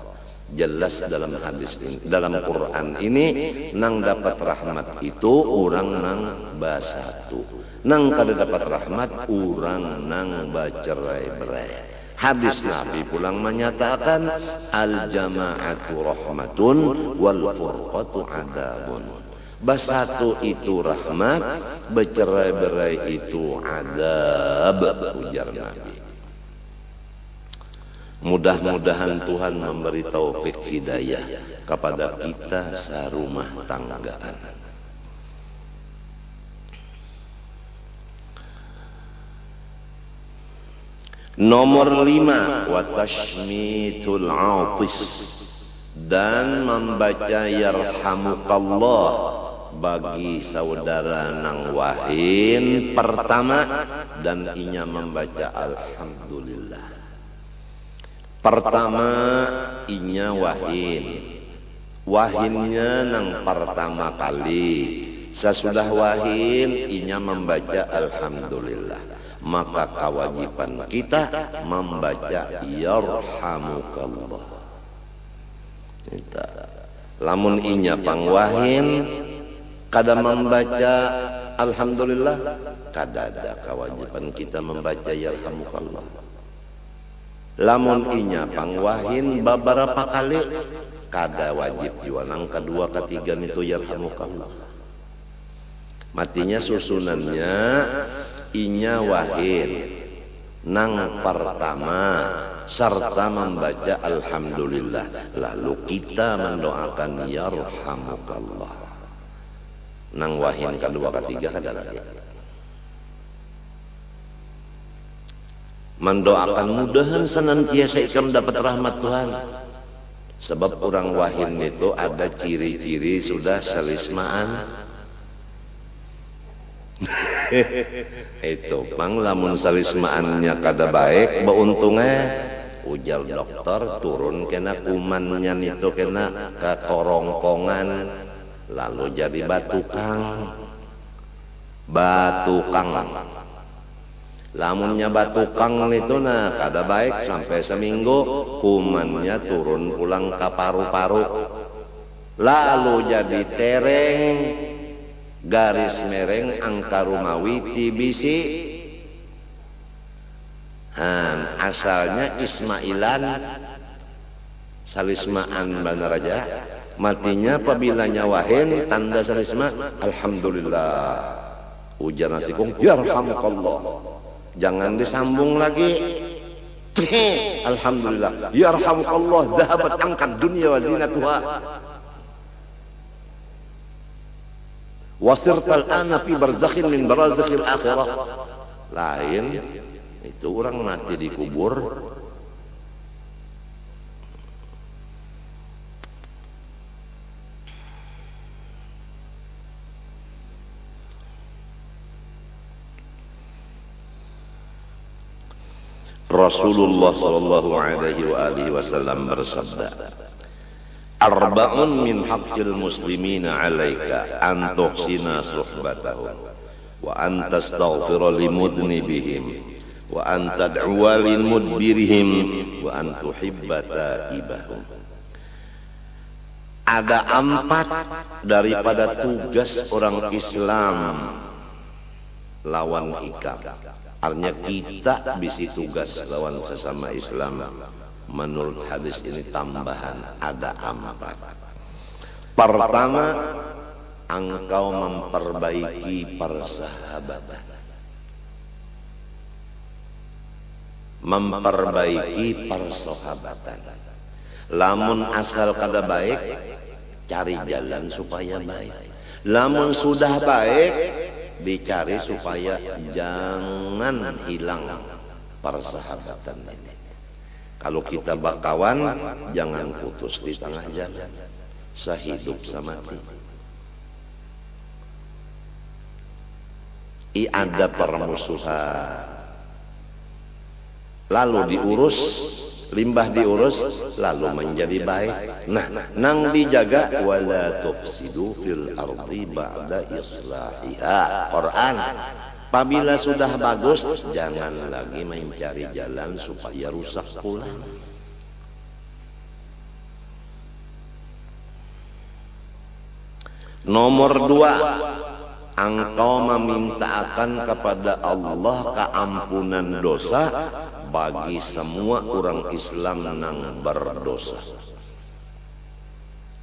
Jelas dalam hadis ini, dalam Quran ini nang dapat rahmat itu orang nang basatu, nang kada dapat rahmat orang nang bacerai-berai. Hadis Nabi pulang menyatakan al jama'atu rahmatun wal furqatu adabun. Basatu itu rahmat, bercerai-berai itu adab, ujar Nabi. Mudah-mudahan Tuhan memberi taufik hidayah kepada kita serumah tanggaan. Nomor 5, wa tashmitul atis, dan membaca yarhamukallah bagi saudara nang wahin pertama, dan inya membaca alhamdulillah. Pertama inya wahinnya nang pertama kali, sesudah wahin inya membaca alhamdulillah. Maka kewajiban kita membaca yarhamukallah. Kita lamun inya pangwahin kada membaca alhamdulillah, kada ada kewajiban kita membaca yarhamukallah. Lamun inya pangwahin beberapa kali, kada wajib jua nang kedua ketiga itu yarhamukallah. Matinya susunannya inya wahin nang pertama serta membaca alhamdulillah, lalu kita mendoakan yarhamukallah. Nang wahin kedua ketiga kada lagi. Mendoakan mudahan senantiasa ikam dapat rahmat Tuhan. Sebab orang wahin itu ada ciri-ciri sudah selismaan. Itu pang lamun salismaannya kada baik, beuntungnya ujar dokter turun kena kumannya itu kena ke korongkongan, lalu jadi batukang. Lamunnya batukang itu nah kada baik, sampai seminggu kumannya turun pulang ke paru-paru, lalu jadi tereng, garis mereng, angka rumawi, TBC. Asalnya Ismailan, salismaan benar aja. Matinya apabila nyawahin tanda salisma alhamdulillah. Ujar nasikung yarhamukallah. Jangan disambung lagi. Alhamdulillah yarhamukallah, dhahabat angkat dunia wa zinatuha. Wasirtal ana fi barzakhin min barazakhil akhirah. Lain itu orang mati dikubur. Rasulullah sallallahu alaihi wasallam bersabda, arba'un min haqqil muslimina 'alaika an tuhsina suhbatahum wa an tastaghfira limudnibihim wa an tad'uwa limudbirihim wa an tuhibba taibahum. Ada 4 daripada tugas orang Islam lawan ikam. Artinya kita bisi tugas lawan sesama Islam. Menurut hadis ini tambahan ada 4. Pertama, engkau memperbaiki persahabatan. Memperbaiki persahabatan. Lamun asal kada baik, cari jalan supaya baik. Lamun sudah baik, dicari supaya jangan hilang persahabatan ini. Kalau kita bakawan, jangan putus di tengah jalan, sehidup semati. Ada permusuhan, lalu diurus, limbah diurus, lalu menjadi baik. Nah, nang dijaga wala tufsidu fil ardi ba'da islahiha. Quran. Apabila sudah bagus, jangan lagi mencari jalan supaya rusak pula. Nomor 2, engkau memintakan kepada Allah keampunan dosa bagi semua orang Islam yang berdosa.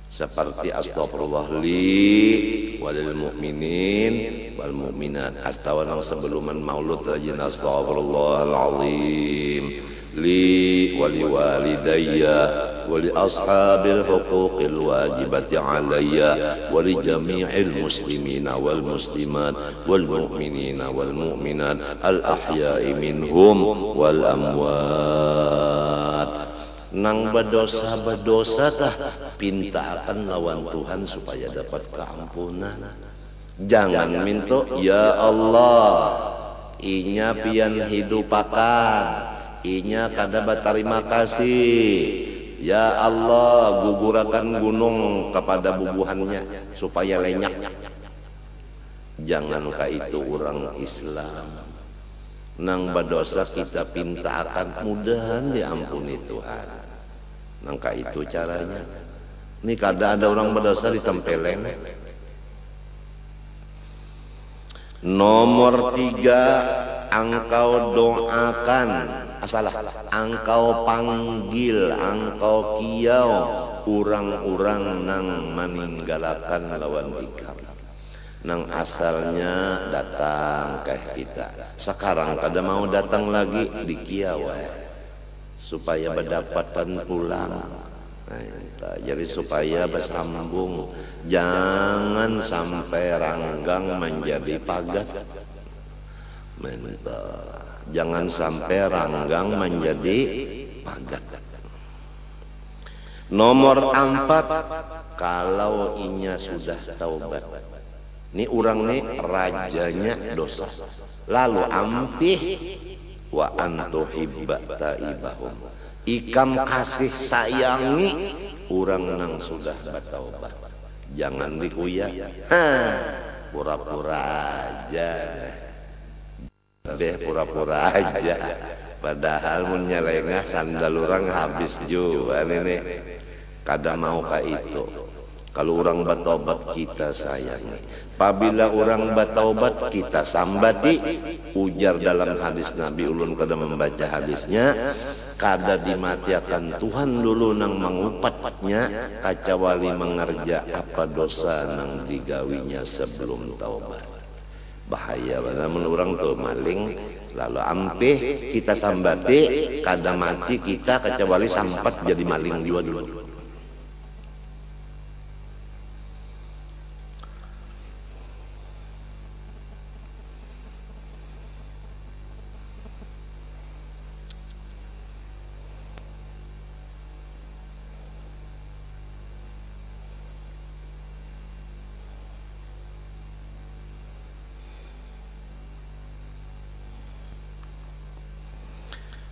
Seperti astagfirullah li walil mu'minin wal mu'minat. Astawanang sebelum maulud rajin astaghfirullahalazim li wali walidayya wali ashabil huquqil wajibati alayya wali jami'il muslimina wal muslimat wal mu'minina wal mu'minat al ahya'i minhum wal amwat. Nang berdosa tah pintakan lawan Tuhan supaya dapat keampunan. Jangan minta ya Allah inya pian hidupakan, inya kada berterima kasih. Ya Allah gugurakan gunung kepada bubuhannya supaya lenyap. Jangankah itu orang Islam. Nang berdosa kita pintakan mudahan diampuni Tuhan. Nangka itu caranya. Ini kada ada orang berdosa ditempeleng. Nomor 3, engkau doakan, engkau panggil, engkau kiau orang-orang nang meninggalkan lawan ikam. Nang asalnya datang ke kita, sekarang kada mau datang lagi di kiau supaya berdapatan pulang. Jadi supaya bersambung, jangan sampai ranggang menjadi pagat. Jangan sampai ranggang menjadi pagat. Nomor 4, kalau inya sudah taubat. Ini orang nih rajanya dosa. Lalu ampih wa antuhibba taibahum. Ikam kasih sayangi orang nang sudah bertaubat. Jangan dikuya. Pura-pura aja. Pura-pura aja. Padahal menyelengah sandal orang habis juga ini. Kada mau ka itu. Kalau orang bertaubat kita sayangi. Apabila orang bertaubat kita sambati. Ujar dalam hadis Nabi ulun kada membaca hadisnya. Kada dimatiakan Tuhan dulu nang mengupatnya. Kacawali mengerja apa dosa nang digawinya sebelum taubat. Bahaya benar orang tuh maling. Lalu ampih kita sambati. Kada mati kita kacawali sampat jadi maling juga dulu.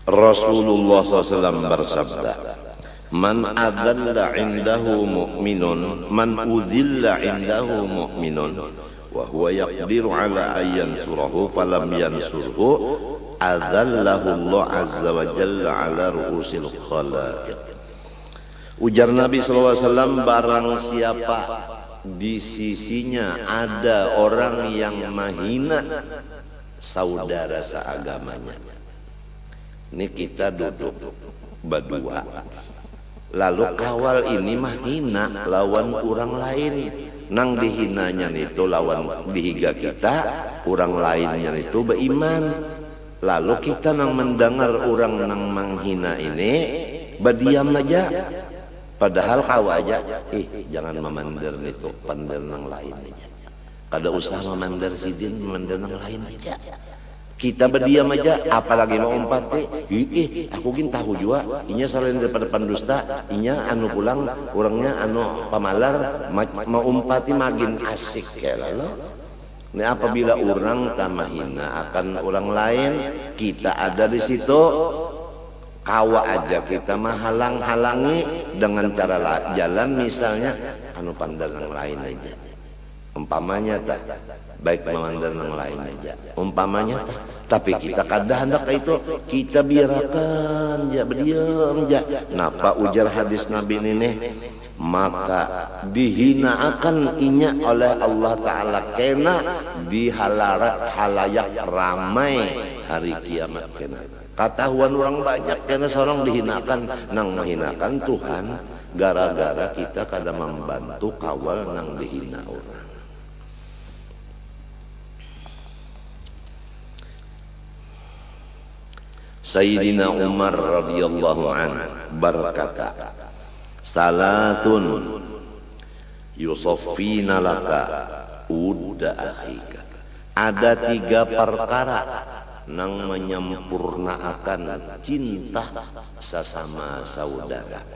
Rasulullah SAW bersabda, man adalla indahu mu'minun, man udhilla indahu mu'minun, wa huwa yaqdiru ala ayyansurahu falam yansurhu, adallahu Allah azza wa jalla ala ru'usil khalaiq. Ujar Nabi SAW, barang siapa di sisinya ada orang yang menghina saudara seagamanya. Ini kita duduk berdua, lalu kawal ini mah hina lawan orang lain. Nang dihinanya itu lawan dihiga kita, orang lainnya itu beriman. Lalu kita nang mendengar orang nang menghina ini berdiam aja. Padahal kau aja, jangan memandar itu, pandar nang lain aja. Kada usah memandar sidin, memandar nang lain aja. Kita berdiam aja, apalagi mau umpati. Aku gin tahu juga, inya selain daripada pendusta, inya anu pulang, orangnya anu pamalar, mau umpati magin asik ya lalu. Ini apabila orang tamahina akan orang lain, kita ada di situ, kawa aja kita menghalang-halangi dengan cara jalan misalnya, anu pandang yang lain aja. Umpamanya tak baik memandang yang lain aja. Umpamanya tak, tapi kita kada hendak itu kita biarkan ja berdiam ja. Napa ujar hadis Nabi ini? Maka dihina akan inya oleh Allah Ta'ala kena di halayak ramai hari kiamat kena. Ketahuan orang banyak kena seorang dihinakan, nang menghinakan Tuhan gara-gara kita kada membantu kawal nang dihina orang. Sayyidina Umar radhiyallahu anhu berkata, "Salasun yusaffina laka udda akhika." Ada 3 perkara nang menyempurnakan cinta sesama saudara.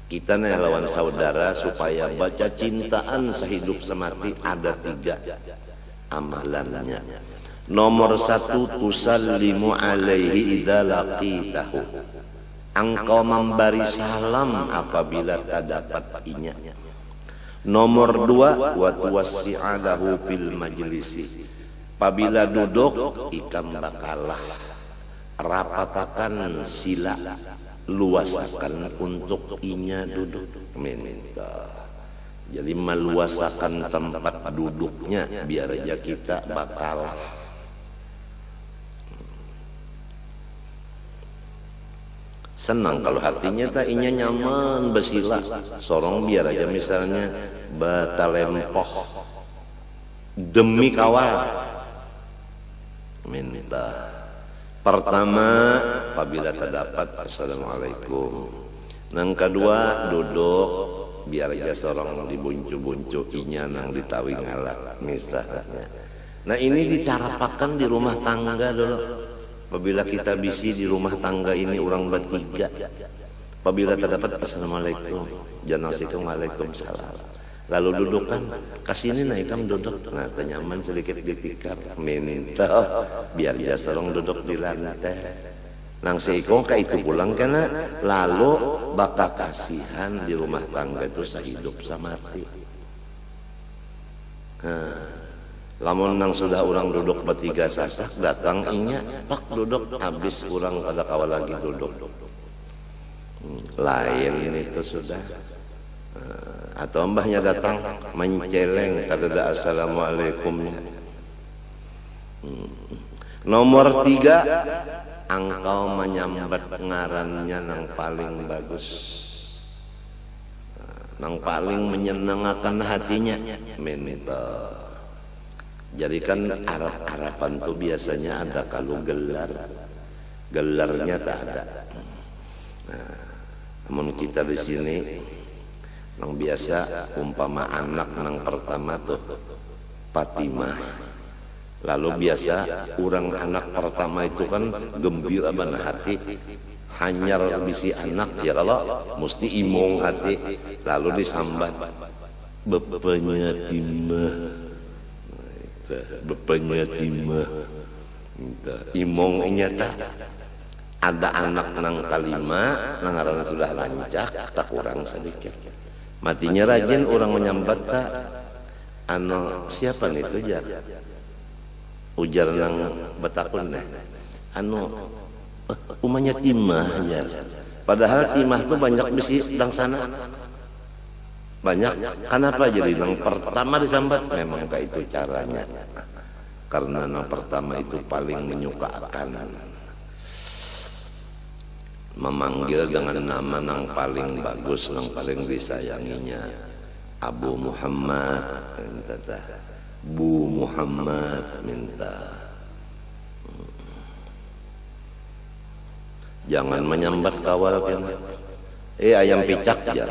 Kita nih lawan saudara supaya baca cintaan sehidup semati ada 3 amalannya. Nomor 1, tusallimu alaihi idza laqitahu. Engkau memberi salam apabila terdapat inya. Nomor 2, wa tuwassi'alahu fil majlisi. Apabila duduk ikam bakalah rapatakan sila, luasakan untuk inya duduk. Minta. Jadi meluasakan tempat duduknya biar aja kita bakalah. Senang kalau hatinya tak inya nyaman bersila. Sorong biar aja misalnya batalempoh demi kawal. Minta. Pertama, apabila terdapat assalamualaikum. Yang kedua, duduk biar aja sorong dibuncu-buncu inya nang ditawi ngalak misalnya. Nah ini dicarapakan di rumah tangga dulu. Apabila kita bisi di rumah tangga ini orang bertiga, apabila terdapat assalamualaikum, janasikum waalaikumsalam. Lalu dudukkan, kasini nah ikam duduk, nah nyaman sedikit ditikar, minta biar dia sorong duduk di lantai. Nang seikong ka itu pulang kena, lalu bakal kasihan di rumah tangga itu sehidup samati. Lamun nang sudah orang duduk bertiga sasak, datang inya, pak duduk, habis orang pada kawal lagi duduk. Lain itu sudah. Atau mbahnya datang menceleng kadada assalamualaikumnya. Nomor 3, engkau menyambat ngarannya nang paling bagus, nang paling menyenangkan hatinya. Minta. Jadi kan Arab-Araban tuh biasanya ada kalau gelarnya tak ada. Nah, namun kita di sini nang biasa umpama anak nang pertama tuh Fatimah. Lalu biasa orang anak pertama itu kan gembira benar hati, hanyar bisi anak ya kalau mesti imong hati, lalu disambat bapaknya timah, bapaknya timah, imong nyata. Ada anak nang kalima, nang ngaranna sudah lancak, tak kurang sedikit. Matinya rajin orang menyambat tak, anu siapa nih itu jar? Ujar nang betakun deh. Anu umanya timah jar. Padahal timah tuh banyak bisi sedang sana. Banyak. Kenapa jadi nang pertama disambat? Memang kayak itu caranya. Karena nang pertama itu paling menyukakan. Memanggil dengan nama nang paling bagus, nang paling disayanginya. Abu Muhammad minta, Bu Muhammad minta. Jangan menyambat kawal kan. Ayam picak ya.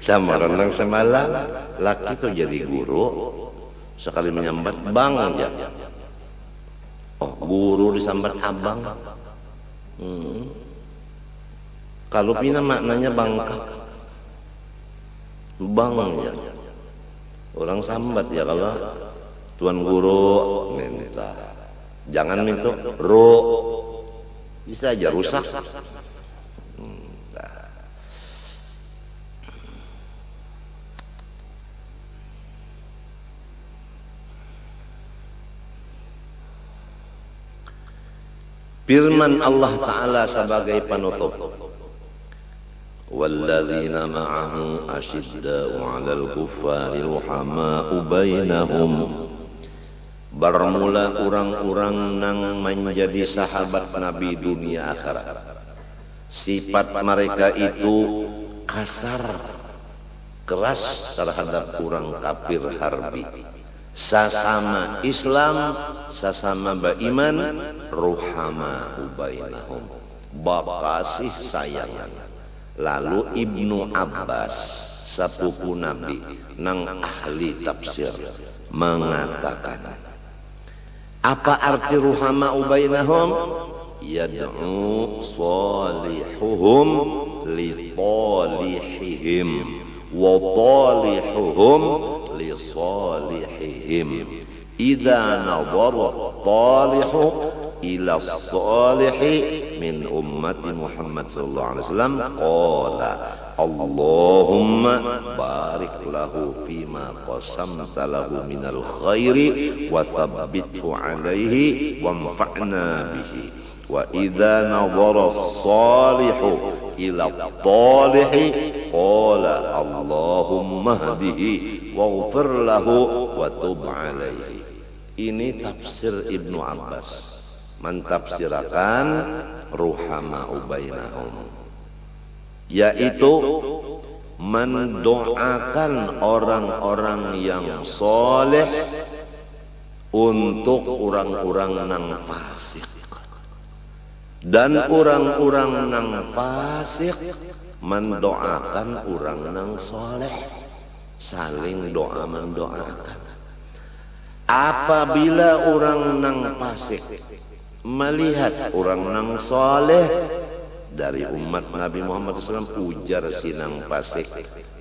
Sama renang semalam, laki itu jadi guru. Sekali menyambat bang aja. Oh, guru disambat abang. Kalau pina maknanya bangkak. Bang aja. Orang sambat ya kalau tuan guru minta. Jangan minta ro. Bisa aja rusak. Firman Allah Ta'ala sebagai penutup, walladzina ma'ahu asyidda'u 'alal kuffari ruhama'u bainahum. Bermula orang-orang nang menjadi sahabat Nabi dunia akhirat, sifat mereka itu kasar keras terhadap orang kafir harbi. Sasama Islam, sasama beriman, ruhama bainahum, bakasih sayang. Lalu Ibnu Abbas, sepupu Nabi, nang ahli tafsir, mengatakan, apa arti ruhama bainahum? Yad'u salihuhum li talihihim wa talihuhum li salihihim. Idza nadhara talihu ila salihi min ummati Muhammad sallallahu alaihi wasallam qala Allahumma barik lahu fima qasamta lahu minal khairi wa thabbithu alaihi wanfa'na bihi. Wa idza nadhara salihu ila talihi qala Allahumma hdihi waghfir lahu wa tub alaihi. Ini tafsir Ibnu Abbas mentafsirkan ruhama bainahum, yaitu mendoakan orang-orang yang soleh untuk orang-orang nang fasik, dan orang-orang nang fasik mendoakan orang nang soleh, saling doa mendoakan. Apabila orang nang fasik melihat orang nang soleh dari umat Nabi Muhammad SAW, ujar sinang fasik,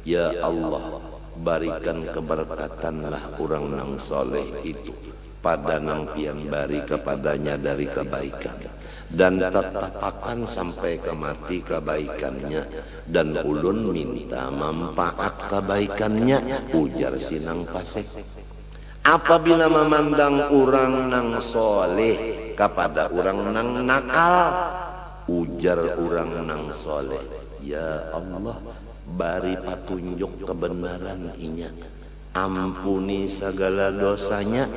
ya Allah, berikan keberkatanlah orang nang soleh itu pada nang pian bari kepadanya dari kebaikan, dan tetapakan sampai ke mati kebaikannya, dan ulun minta manfaat kebaikannya, ujar sinang fasik. Apabila memandang orang nang soleh kepada orang nang nakal, ujar orang nang soleh, ya Allah, beri petunjuk kebenaran inya, ampuni segala dosanya,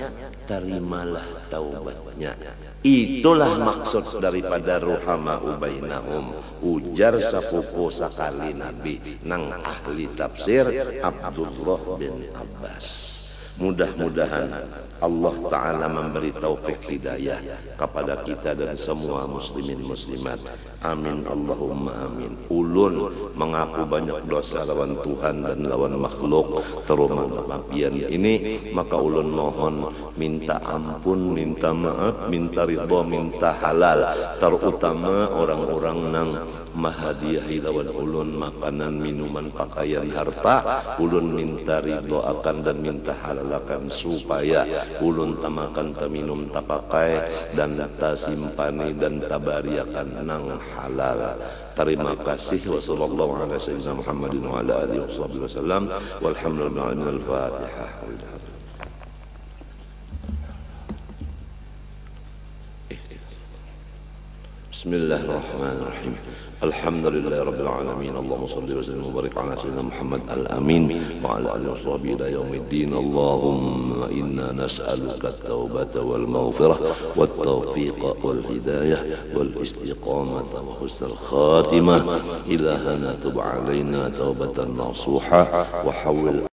terimalah taubatnya. Itulah maksud daripada ruhama bainahum, ujar sepupu sekali Nabi nang ahli tafsir Abdullah bin Abbas. Mudah-mudahan Allah Ta'ala memberi taufik hidayah kepada kita dan semua muslimin muslimat. Amin Allahumma amin. Ulun mengaku banyak dosa lawan Tuhan dan lawan makhluk terutama mapian ini, maka ulun mohon minta ampun, minta maaf, minta ridha, minta halal, terutama orang-orang nang mahadiahi lawan ulun makanan, minuman, pakaian, harta. Ulun minta ridha akan dan minta halal akan, supaya ulun tamakan taminum tapakai dan tasimpani dan tabariakan nang halal. Terima kasih. Wassallallahu ala sayyidina Muhammadin wa ala alihi wasallam. Walhamdulillahi al-Fatihah. Bismillahirrahmanirrahim. Alhamdulillahi rabbil alamin. Allahumma shalli wa sallim wa barik ala sayyidina Muhammad al-amin wa ala alihi washabihi ila yaumiddin. Allahumma inna nas'aluka at-taubata wal maghfirah wat tawfiqa wal hidayah wal istiqamata wa husnal khatimah. Ilahana tub alaina taubatan nasuha wa hawwil